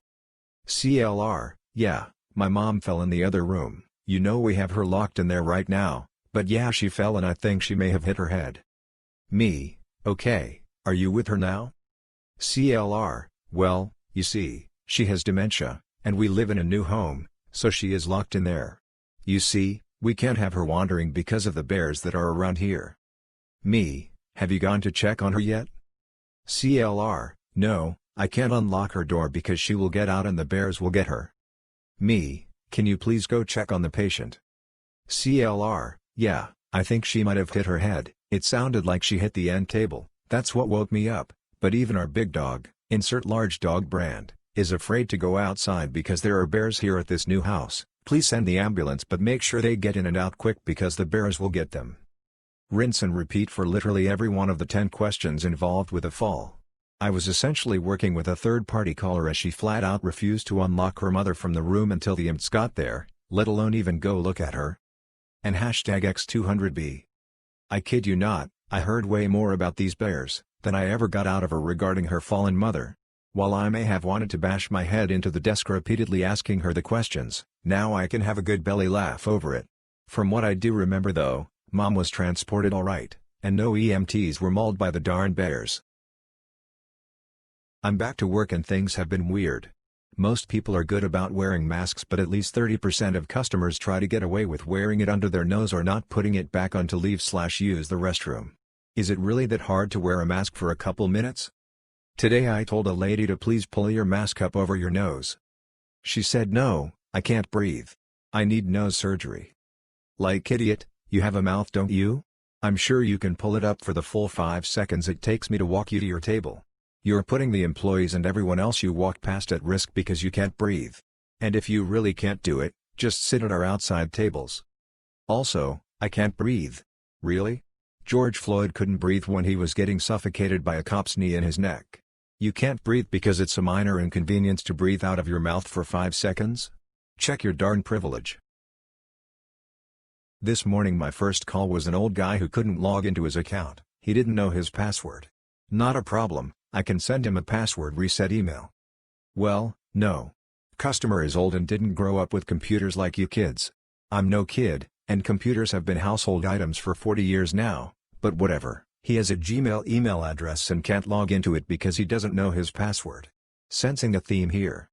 CLR, yeah, my mom fell in the other room, you know we have her locked in there right now, but yeah she fell and I think she may have hit her head. Me, okay, are you with her now? CLR, well, you see, she has dementia, and we live in a new home, so she is locked in there. You see, we can't have her wandering because of the bears that are around here. Me, have you gone to check on her yet? CLR, no, I can't unlock her door because she will get out and the bears will get her. Me, can you please go check on the patient? CLR, yeah, I think she might have hit her head, it sounded like she hit the end table, that's what woke me up, but even our big dog, insert large dog brand, is afraid to go outside because there are bears here at this new house. Please send the ambulance but make sure they get in and out quick because the bears will get them. Rinse and repeat for literally every one of the 10 questions involved with a fall. I was essentially working with a third-party caller as she flat out refused to unlock her mother from the room until the imps got there, let alone even go look at her. And #X200B. I kid you not, I heard way more about these bears than I ever got out of her regarding her fallen mother. While I may have wanted to bash my head into the desk repeatedly asking her the questions, now I can have a good belly laugh over it. From what I do remember though, Mom was transported alright, and no EMTs were mauled by the darn bears. I'm back to work and things have been weird. Most people are good about wearing masks but at least 30% of customers try to get away with wearing it under their nose or not putting it back on to leave/use the restroom. Is it really that hard to wear a mask for a couple minutes? Today I told a lady to please pull your mask up over your nose. She said no, I can't breathe. I need nose surgery. Like idiot, you have a mouth don't you? I'm sure you can pull it up for the full 5 seconds it takes me to walk you to your table. You're putting the employees and everyone else you walk past at risk because you can't breathe. And if you really can't do it, just sit at our outside tables. Also, I can't breathe. Really? George Floyd couldn't breathe when he was getting suffocated by a cop's knee in his neck. You can't breathe because it's a minor inconvenience to breathe out of your mouth for 5 seconds? Check your darn privilege. This morning my first call was an old guy who couldn't log into his account. He didn't know his password. Not a problem, I can send him a password reset email. Well, no. Customer is old and didn't grow up with computers like you kids. I'm no kid, and computers have been household items for 40 years now, but whatever. He has a Gmail email address and can't log into it because he doesn't know his password. Sensing a theme here.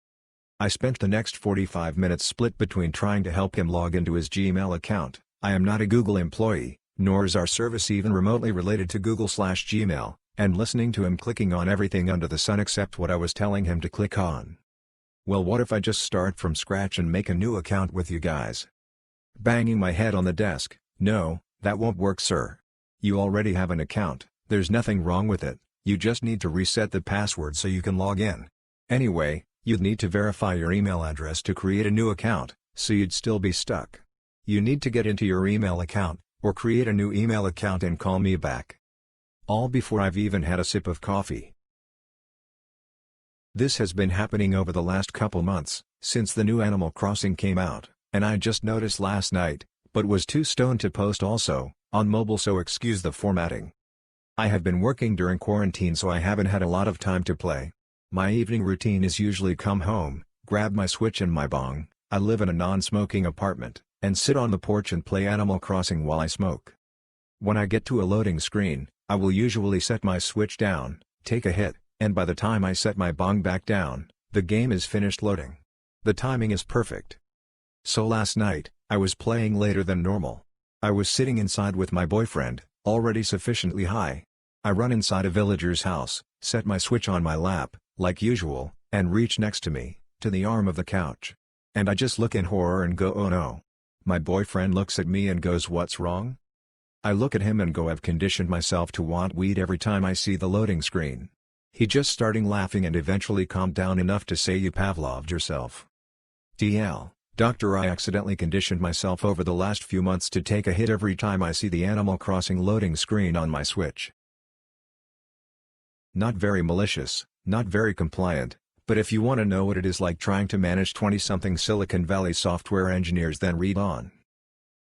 I spent the next 45 minutes split between trying to help him log into his Gmail account. I am not a Google employee, nor is our service even remotely related to Google/Gmail, and listening to him clicking on everything under the sun except what I was telling him to click on. Well, what if I just start from scratch and make a new account with you guys? Banging my head on the desk, no, that won't work, sir. You already have an account, there's nothing wrong with it, you just need to reset the password so you can log in. Anyway, you'd need to verify your email address to create a new account, so you'd still be stuck. You need to get into your email account, or create a new email account and call me back. All before I've even had a sip of coffee. This has been happening over the last couple months, since the new Animal Crossing came out, and I just noticed last night, but was too stoned to post also, on mobile, so excuse the formatting. I have been working during quarantine, so I haven't had a lot of time to play. My evening routine is usually come home, grab my Switch and my bong, I live in a non-smoking apartment, and sit on the porch and play Animal Crossing while I smoke. When I get to a loading screen, I will usually set my Switch down, take a hit, and by the time I set my bong back down, the game is finished loading. The timing is perfect. So last night, I was playing later than normal. I was sitting inside with my boyfriend, already sufficiently high. I run inside a villager's house, set my Switch on my lap, like usual, and reach next to me, to the arm of the couch. And I just look in horror and go, oh no. My boyfriend looks at me and goes, what's wrong? I look at him and go, I've conditioned myself to want weed every time I see the loading screen. He just starting laughing and eventually calmed down enough to say, you Pavloved yourself. DL, doctor, I accidentally conditioned myself over the last few months to take a hit every time I see the Animal Crossing loading screen on my Switch. Not very malicious, not very compliant, but if you want to know what it is like trying to manage 20-something Silicon Valley software engineers, then read on.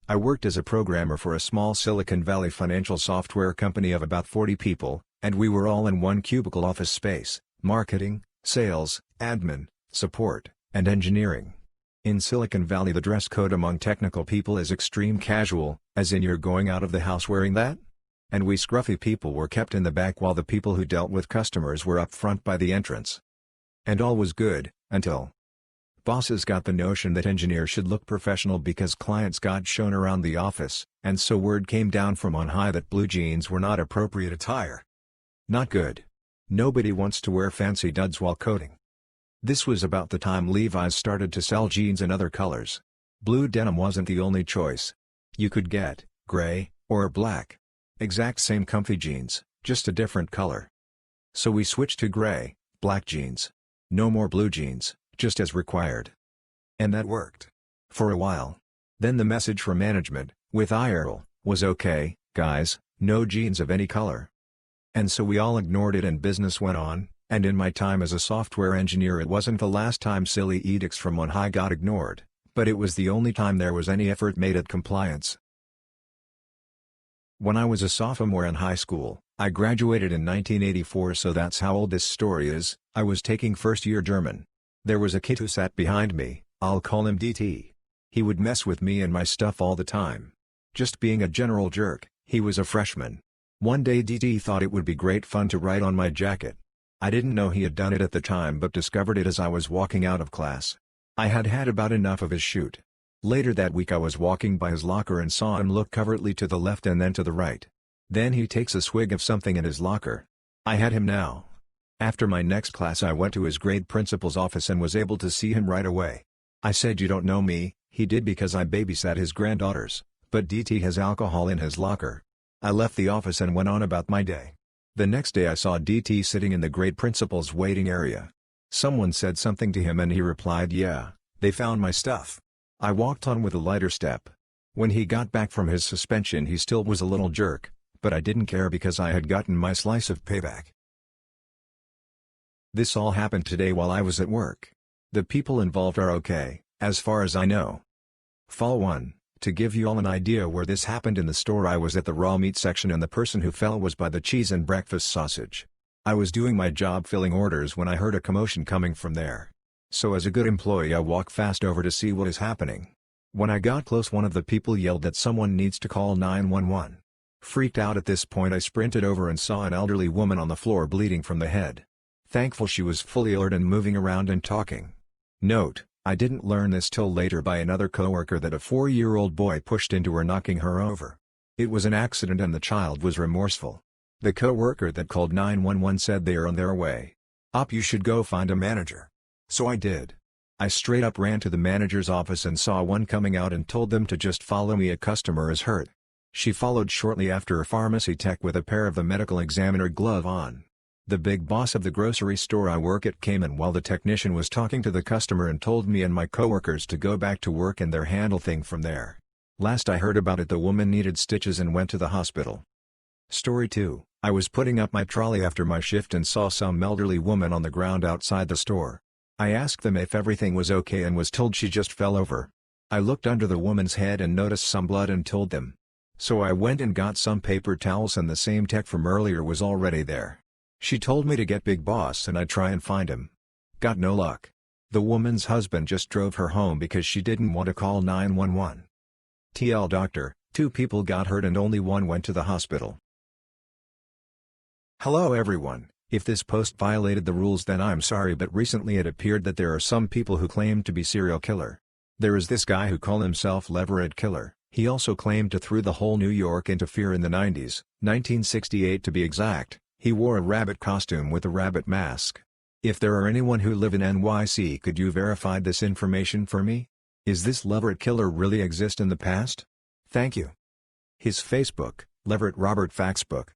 I worked as a programmer for a small Silicon Valley financial software company of about 40 people, and we were all in one cubicle office space: marketing, sales, admin, support, and engineering. In Silicon Valley, the dress code among technical people is extreme casual, as in you're going out of the house wearing that? And we scruffy people were kept in the back while the people who dealt with customers were up front by the entrance. And all was good, until bosses got the notion that engineers should look professional because clients got shown around the office, and so word came down from on high that blue jeans were not appropriate attire. Not good. Nobody wants to wear fancy duds while coding. This was about the time Levi's started to sell jeans in other colors. Blue denim wasn't the only choice. You could get gray or black. Exact same comfy jeans, just a different color. So we switched to gray, black jeans. No more blue jeans, just as required. And that worked. For a while. Then the message from management, with IRL, was okay, guys, no jeans of any color. And so we all ignored it and business went on, and in my time as a software engineer, it wasn't the last time silly edicts from on high got ignored, but it was the only time there was any effort made at compliance. When I was a sophomore in high school, I graduated in 1984, so that's how old this story is. I was taking first-year German. There was a kid who sat behind me, I'll call him DT. He would mess with me and my stuff all the time. Just being a general jerk. He was a freshman. One day DT thought it would be great fun to write on my jacket. I didn't know he had done it at the time, but discovered it as I was walking out of class. I had had about enough of his shoot. Later that week I was walking by his locker and saw him look covertly to the left and then to the right. Then he takes a swig of something in his locker. I had him now. After my next class I went to his grade principal's office and was able to see him right away. I said, you don't know me. He did, because I babysat his granddaughters, but DT has alcohol in his locker. I left the office and went on about my day. The next day I saw DT sitting in the grade principal's waiting area. Someone said something to him and he replied, yeah, they found my stuff. I walked on with a lighter step. When he got back from his suspension he still was a little jerk, but I didn't care because I had gotten my slice of payback. This all happened today while I was at work. The people involved are okay, as far as I know. Fall 1. To give you all an idea where this happened in the store, I was at the raw meat section and the person who fell was by the cheese and breakfast sausage. I was doing my job filling orders when I heard a commotion coming from there. So as a good employee I walk fast over to see what is happening. When I got close, one of the people yelled that someone needs to call 911. Freaked out at this point, I sprinted over and saw an elderly woman on the floor bleeding from the head. Thankful she was fully alert and moving around and talking. Note: I didn't learn this till later by another coworker that a 4-year-old boy pushed into her, knocking her over. It was an accident and the child was remorseful. The coworker that called 911 said they are on their way. You should go find a manager. So I did. I straight up ran to the manager's office and saw one coming out and told them to just follow me, a customer is hurt. She followed shortly after a pharmacy tech with a pair of the medical examiner glove on. The big boss of the grocery store I work at came in while the technician was talking to the customer and told me and my coworkers to go back to work and their handle thing from there. Last I heard about it, the woman needed stitches and went to the hospital. Story 2. I was putting up my trolley after my shift and saw some elderly woman on the ground outside the store. I asked them if everything was okay and was told she just fell over. I looked under the woman's head and noticed some blood and told them. So I went and got some paper towels and the same tech from earlier was already there. She told me to get Big Boss and I'd try and find him. Got no luck. The woman's husband just drove her home because she didn't want to call 911. TL doctor, 2 people got hurt and only one went to the hospital. Hello everyone, if this post violated the rules then I'm sorry, but recently it appeared that there are some people who claim to be serial killer. There is this guy who called himself Leverett Killer. He also claimed to throw the whole New York into fear in the 90s, 1968 to be exact. He wore a rabbit costume with a rabbit mask. If there are anyone who live in NYC, could you verify this information for me? Is this Leverett Killer really exist in the past? Thank you. His Facebook, Leverett Robert Faxbook.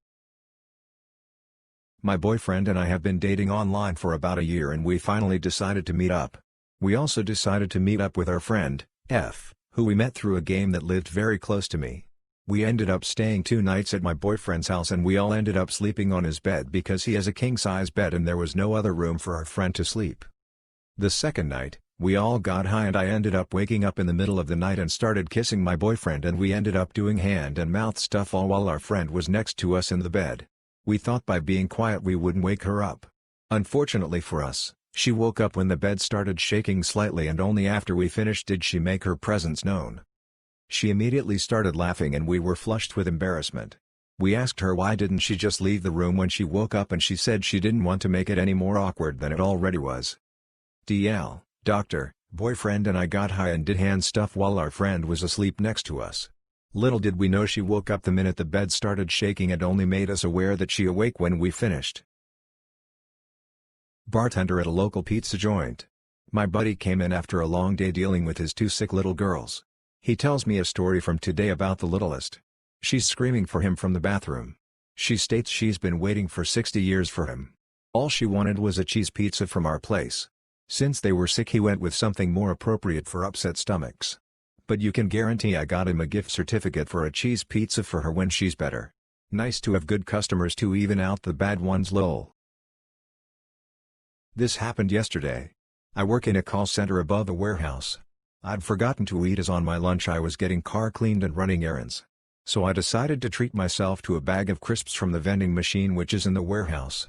My boyfriend and I have been dating online for about a year and we finally decided to meet up. We also decided to meet up with our friend, F, who we met through a game that lived very close to me. We ended up staying 2 nights at my boyfriend's house and we all ended up sleeping on his bed because he has a king-size bed and there was no other room for our friend to sleep. The second night, we all got high and I ended up waking up in the middle of the night and started kissing my boyfriend and we ended up doing hand and mouth stuff all while our friend was next to us in the bed. We thought by being quiet we wouldn't wake her up. Unfortunately for us, she woke up when the bed started shaking slightly and only after we finished did she make her presence known. She immediately started laughing and we were flushed with embarrassment. We asked her why didn't she just leave the room when she woke up and she said she didn't want to make it any more awkward than it already was. DL, doctor, boyfriend and I got high and did hand stuff while our friend was asleep next to us. Little did we know she woke up the minute the bed started shaking and only made us aware that she awake when we finished. Bartender at a local pizza joint. My buddy came in after a long day dealing with his 2 sick little girls. He tells me a story from today about the littlest. She's screaming for him from the bathroom. She states she's been waiting for 60 years for him. All she wanted was a cheese pizza from our place. Since they were sick he went with something more appropriate for upset stomachs. But you can guarantee I got him a gift certificate for a cheese pizza for her when she's better. Nice to have good customers to even out the bad ones, lol. This happened yesterday. I work in a call center above a warehouse. I'd forgotten to eat as on my lunch I was getting car cleaned and running errands. So I decided to treat myself to a bag of crisps from the vending machine which is in the warehouse.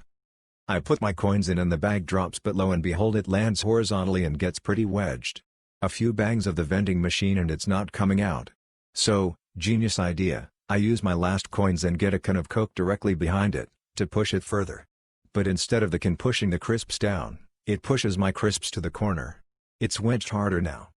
I put my coins in and the bag drops, but lo and behold it lands horizontally and gets pretty wedged. A few bangs of the vending machine and it's not coming out. So, genius idea, I use my last coins and get a can of Coke directly behind it, to push it further. But instead of the can pushing the crisps down, it pushes my crisps to the corner. It's wedged harder now.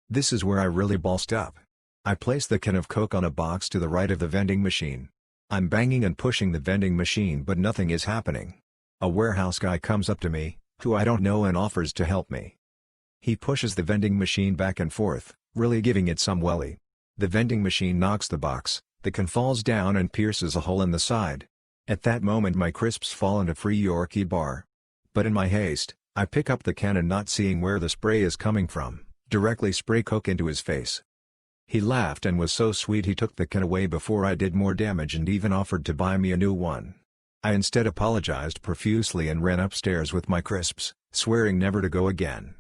This is where I really bossed up. I place the can of Coke on a box to the right of the vending machine. I'm banging and pushing the vending machine but nothing is happening. A warehouse guy comes up to me, who I don't know, and offers to help me. He pushes the vending machine back and forth, really giving it some welly. The vending machine knocks the box, the can falls down and pierces a hole in the side. At that moment my crisps fall into free Yorkie bar. But in my haste, I pick up the can and not seeing where the spray is coming from, directly spray Coke into his face. He laughed and was so sweet he took the can away before I did more damage and even offered to buy me a new one. I instead apologized profusely and ran upstairs with my crisps, swearing never to go again.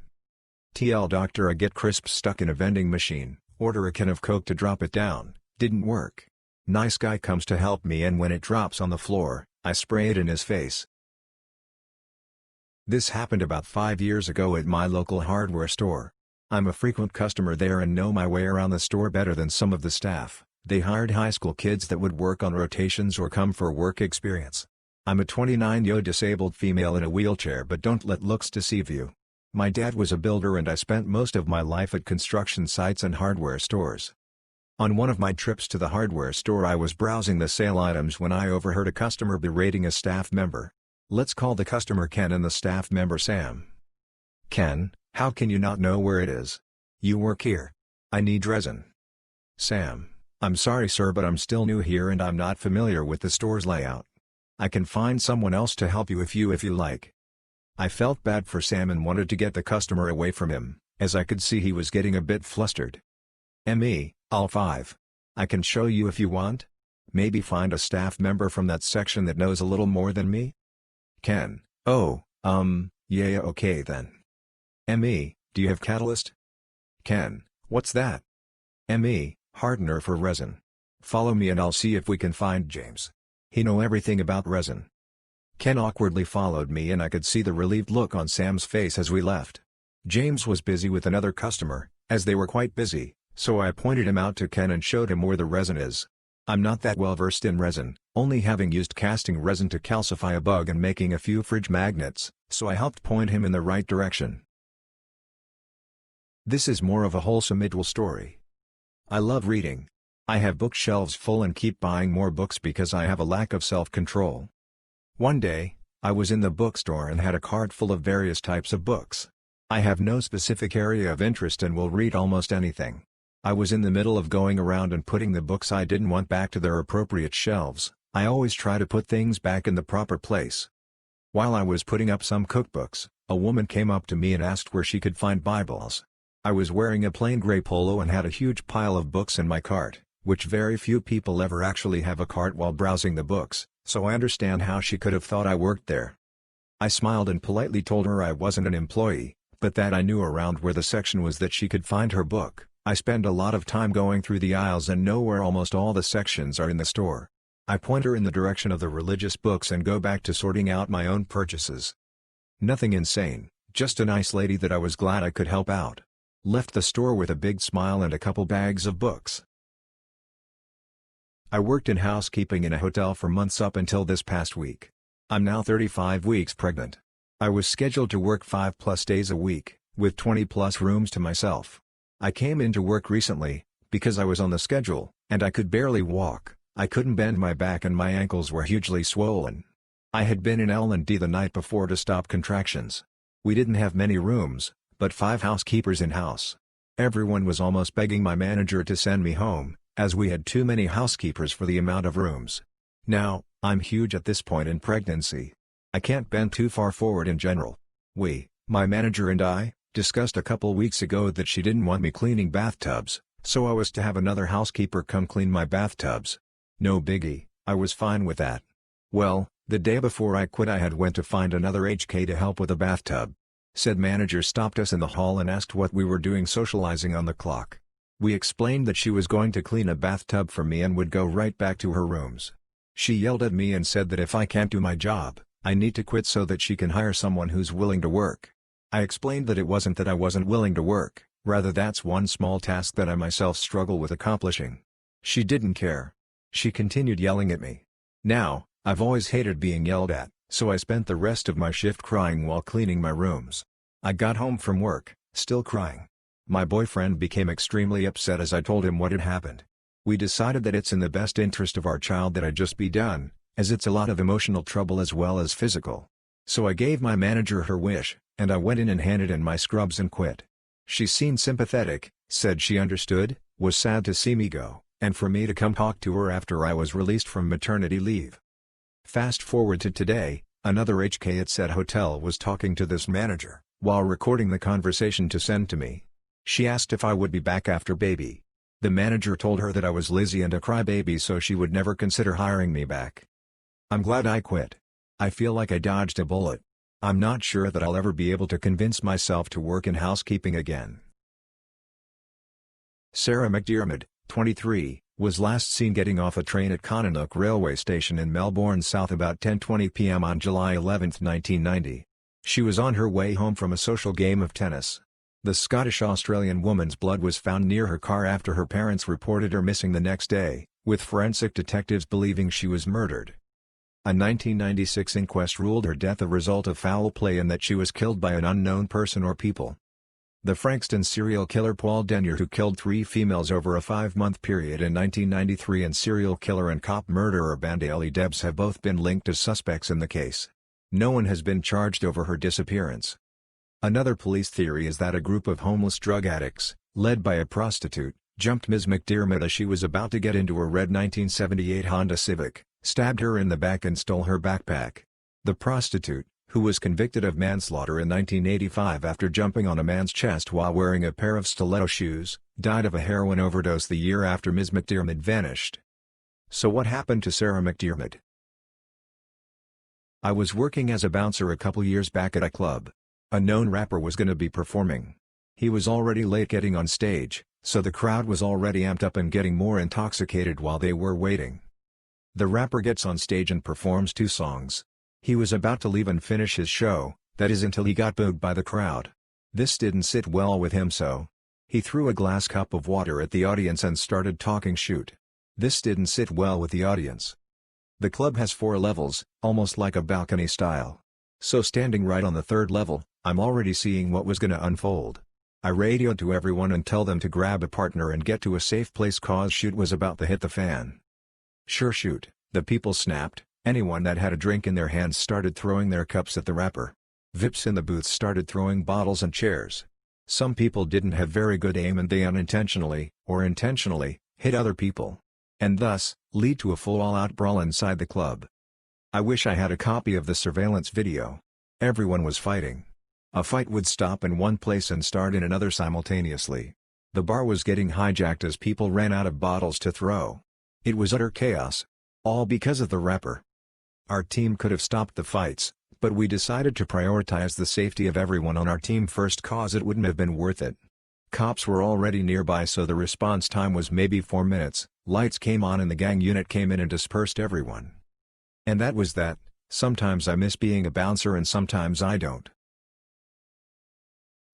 TL doctor, I get crisps stuck in a vending machine, order a can of Coke to drop it down, didn't work. Nice guy comes to help me, and when it drops on the floor, I spray it in his face. This happened about 5 years ago at my local hardware store. I'm a frequent customer there and know my way around the store better than some of the staff. They hired high school kids that would work on rotations or come for work experience. I'm a 29-year-old disabled female in a wheelchair, but don't let looks deceive you. My dad was a builder and I spent most of my life at construction sites and hardware stores. On one of my trips to the hardware store, I was browsing the sale items when I overheard a customer berating a staff member. Let's call the customer Ken and the staff member Sam. Ken, how can you not know where it is? You work here. I need resin. Sam, I'm sorry sir, but I'm still new here and I'm not familiar with the store's layout. I can find someone else to help you if you like. I felt bad for Sam and wanted to get the customer away from him, as I could see he was getting a bit flustered. I'll 5. I can show you if you want. Maybe find a staff member from that section that knows a little more than me? Ken, yeah okay then. Do you have catalyst? Ken, what's that? Hardener for resin. Follow me and I'll see if we can find James. He know everything about resin. Ken awkwardly followed me and I could see the relieved look on Sam's face as we left. James was busy with another customer, as they were quite busy, so I pointed him out to Ken and showed him where the resin is. I'm not that well versed in resin, only having used casting resin to calcify a bug and making a few fridge magnets, so I helped point him in the right direction. This is more of a wholesome middle story. I love reading. I have bookshelves full and keep buying more books because I have a lack of self-control. One day, I was in the bookstore and had a cart full of various types of books. I have no specific area of interest and will read almost anything. I was in the middle of going around and putting the books I didn't want back to their appropriate shelves. I always try to put things back in the proper place. While I was putting up some cookbooks, a woman came up to me and asked where she could find Bibles. I was wearing a plain gray polo and had a huge pile of books in my cart, which very few people ever actually have a cart while browsing the books, so I understand how she could have thought I worked there. I smiled and politely told her I wasn't an employee, but that I knew around where the section was that she could find her book. I spend a lot of time going through the aisles and know where almost all the sections are in the store. I point her in the direction of the religious books and go back to sorting out my own purchases. Nothing insane, just a nice lady that I was glad I could help out. Left the store with a big smile and a couple bags of books. I worked in housekeeping in a hotel for months up until this past week. I'm now 35 weeks pregnant. I was scheduled to work 5+ days a week, with 20+ rooms to myself. I came into work recently, because I was on the schedule, and I could barely walk. I couldn't bend my back and my ankles were hugely swollen. I had been in L&D the night before to stop contractions. We didn't have many rooms, but 5 housekeepers in-house. Everyone was almost begging my manager to send me home, as we had too many housekeepers for the amount of rooms. Now, I'm huge at this point in pregnancy. I can't bend too far forward in general. My manager and I, discussed a couple weeks ago that she didn't want me cleaning bathtubs, so I was to have another housekeeper come clean my bathtubs. No biggie, I was fine with that. Well, the day before I quit I had went to find another HK to help with a bathtub. Said manager stopped us in the hall and asked what we were doing socializing on the clock. We explained that she was going to clean a bathtub for me and would go right back to her rooms. She yelled at me and said that if I can't do my job, I need to quit so that she can hire someone who's willing to work. I explained that it wasn't that I wasn't willing to work, rather that's one small task that I myself struggle with accomplishing. She didn't care. She continued yelling at me. Now, I've always hated being yelled at, so I spent the rest of my shift crying while cleaning my rooms. I got home from work, still crying. My boyfriend became extremely upset as I told him what had happened. We decided that it's in the best interest of our child that I just be done, as it's a lot of emotional trouble as well as physical. So I gave my manager her wish, and I went in and handed in my scrubs and quit. She seemed sympathetic, said she understood, was sad to see me go, and for me to come talk to her after I was released from maternity leave. Fast forward to today, another HK at said hotel was talking to this manager, while recording the conversation to send to me. She asked if I would be back after baby. The manager told her that I was lazy and a crybaby so she would never consider hiring me back. I'm glad I quit. I feel like I dodged a bullet. I'm not sure that I'll ever be able to convince myself to work in housekeeping again. Sarah McDiarmid, 23, was last seen getting off a train at Conanook railway station in Melbourne South about 10:20 p.m. on July 11, 1990. She was on her way home from a social game of tennis. The Scottish-Australian woman's blood was found near her car after her parents reported her missing the next day, with forensic detectives believing she was murdered. A 1996 inquest ruled her death a result of foul play and that she was killed by an unknown person or people. The Frankston serial killer Paul Denyer, who killed 3 females over a 5-month period in 1993, and serial killer and cop murderer Bandelli Debs have both been linked as suspects in the case. No one has been charged over her disappearance. Another police theory is that a group of homeless drug addicts, led by a prostitute, jumped Ms. McDiarmid as she was about to get into a red 1978 Honda Civic, stabbed her in the back and stole her backpack. The prostitute, who was convicted of manslaughter in 1985 after jumping on a man's chest while wearing a pair of stiletto shoes, died of a heroin overdose the year after Ms. McDiarmid vanished. So what happened to Sarah McDiarmid? I was working as a bouncer a couple years back at a club. A known rapper was going to be performing. He was already late getting on stage, so the crowd was already amped up and getting more intoxicated while they were waiting. The rapper gets on stage and performs 2 songs. He was about to leave and finish his show, that is until he got booed by the crowd. This didn't sit well with him, so he threw a glass cup of water at the audience and started talking shoot. This didn't sit well with the audience. The club has 4 levels, almost like a balcony style. So standing right on the 3rd level, I'm already seeing what was gonna unfold. I radioed to everyone and tell them to grab a partner and get to a safe place cause shoot was about to hit the fan. Sure shoot, the people snapped. Anyone that had a drink in their hands started throwing their cups at the rapper. VIPs in the booth started throwing bottles and chairs. Some people didn't have very good aim and they unintentionally, or intentionally, hit other people. And thus, lead to a full all-out brawl inside the club. I wish I had a copy of the surveillance video. Everyone was fighting. A fight would stop in one place and start in another simultaneously. The bar was getting hijacked as people ran out of bottles to throw. It was utter chaos. All because of the rapper. Our team could have stopped the fights, but we decided to prioritize the safety of everyone on our team first cause it wouldn't have been worth it. Cops were already nearby, so the response time was maybe 4 minutes, lights came on and the gang unit came in and dispersed everyone. And that was that. Sometimes I miss being a bouncer and sometimes I don't.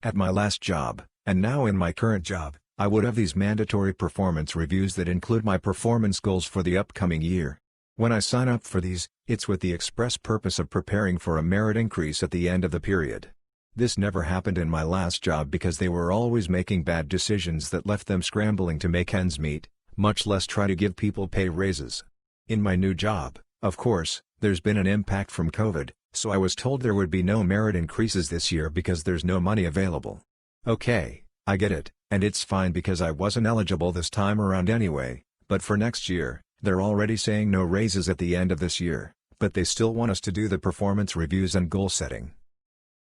At my last job, and now in my current job, I would have these mandatory performance reviews that include my performance goals for the upcoming year. When I sign up for these, it's with the express purpose of preparing for a merit increase at the end of the period. This never happened in my last job because they were always making bad decisions that left them scrambling to make ends meet, much less try to give people pay raises. In my new job, of course, there's been an impact from COVID, so I was told there would be no merit increases this year because there's no money available. Okay, I get it, and it's fine because I wasn't eligible this time around anyway, but for next year, they're already saying no raises at the end of this year, but they still want us to do the performance reviews and goal setting.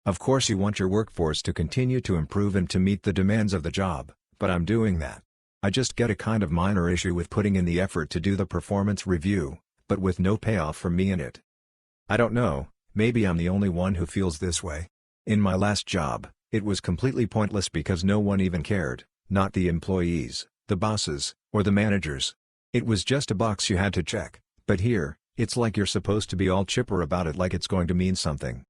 Of course you want your workforce to continue to improve and to meet the demands of the job, but I'm doing that. I just get a kind of minor issue with putting in the effort to do the performance review, but with no payoff for me in it. I don't know, maybe I'm the only one who feels this way. In my last job, it was completely pointless because no one even cared, not the employees, the bosses, or the managers. It was just a box you had to check, but here, it's like you're supposed to be all chipper about it like it's going to mean something.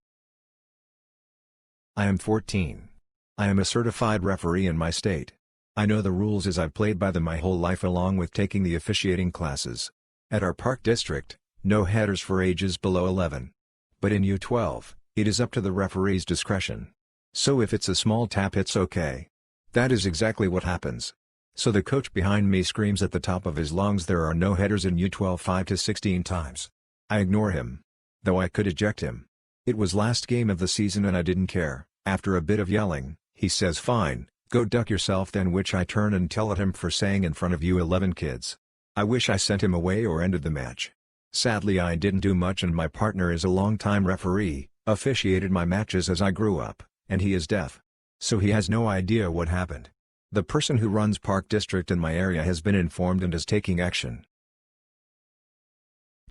I am 14. I am a certified referee in my state. I know the rules as I've played by them my whole life along with taking the officiating classes. At our park district, no headers for ages below 11. But in U12, it is up to the referee's discretion. So if it's a small tap it's okay. That is exactly what happens. So the coach behind me screams at the top of his lungs there are no headers in U12 5 to 16 times. I ignore him. Though I could eject him. It was last game of the season and I didn't care. After a bit of yelling, he says fine, go duck yourself then, which I turn and tell at him for saying in front of U11 kids. I wish I sent him away or ended the match. Sadly I didn't do much and my partner is a longtime referee, officiated my matches as I grew up, and he is deaf. So he has no idea what happened. The person who runs Park District in my area has been informed and is taking action.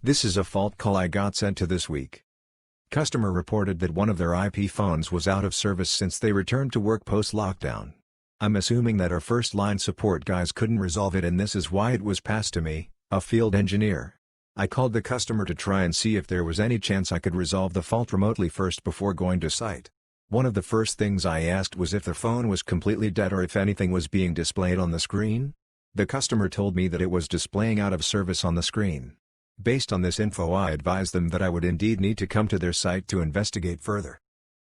This is a fault call I got sent to this week. Customer reported that one of their IP phones was out of service since they returned to work post-lockdown. I'm assuming that our first-line support guys couldn't resolve it, and this is why it was passed to me, a field engineer. I called the customer to try and see if there was any chance I could resolve the fault remotely first before going to site. One of the first things I asked was if the phone was completely dead or if anything was being displayed on the screen. The customer told me that it was displaying out of service on the screen. Based on this info, I advised them that I would indeed need to come to their site to investigate further.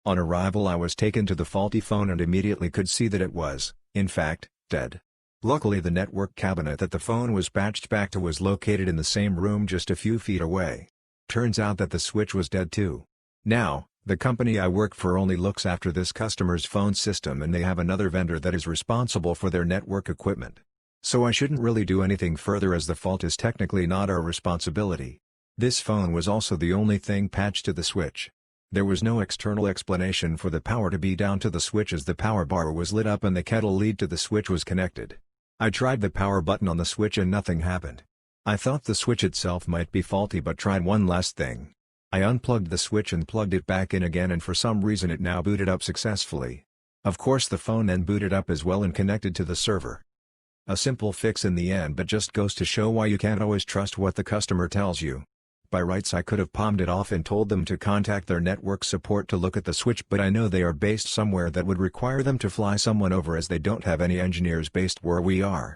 On arrival, I was taken to the faulty phone and immediately could see that it was, in fact, dead. Luckily, the network cabinet that the phone was patched back to was located in the same room just a few feet away. Turns out that the switch was dead too. Now, the company I work for only looks after this customer's phone system, and they have another vendor that is responsible for their network equipment. So I shouldn't really do anything further, as the fault is technically not our responsibility. This phone was also the only thing patched to the switch. There was no external explanation for the power to be down to the switch, as the power bar was lit up and the kettle lead to the switch was connected. I tried the power button on the switch and nothing happened. I thought the switch itself might be faulty, but tried one last thing. I unplugged the switch and plugged it back in again, and for some reason it now booted up successfully. Of course, the phone then booted up as well and connected to the server. A simple fix in the end, but just goes to show why you can't always trust what the customer tells you. By rights, I could have palmed it off and told them to contact their network support to look at the switch, but I know they are based somewhere that would require them to fly someone over, as they don't have any engineers based where we are.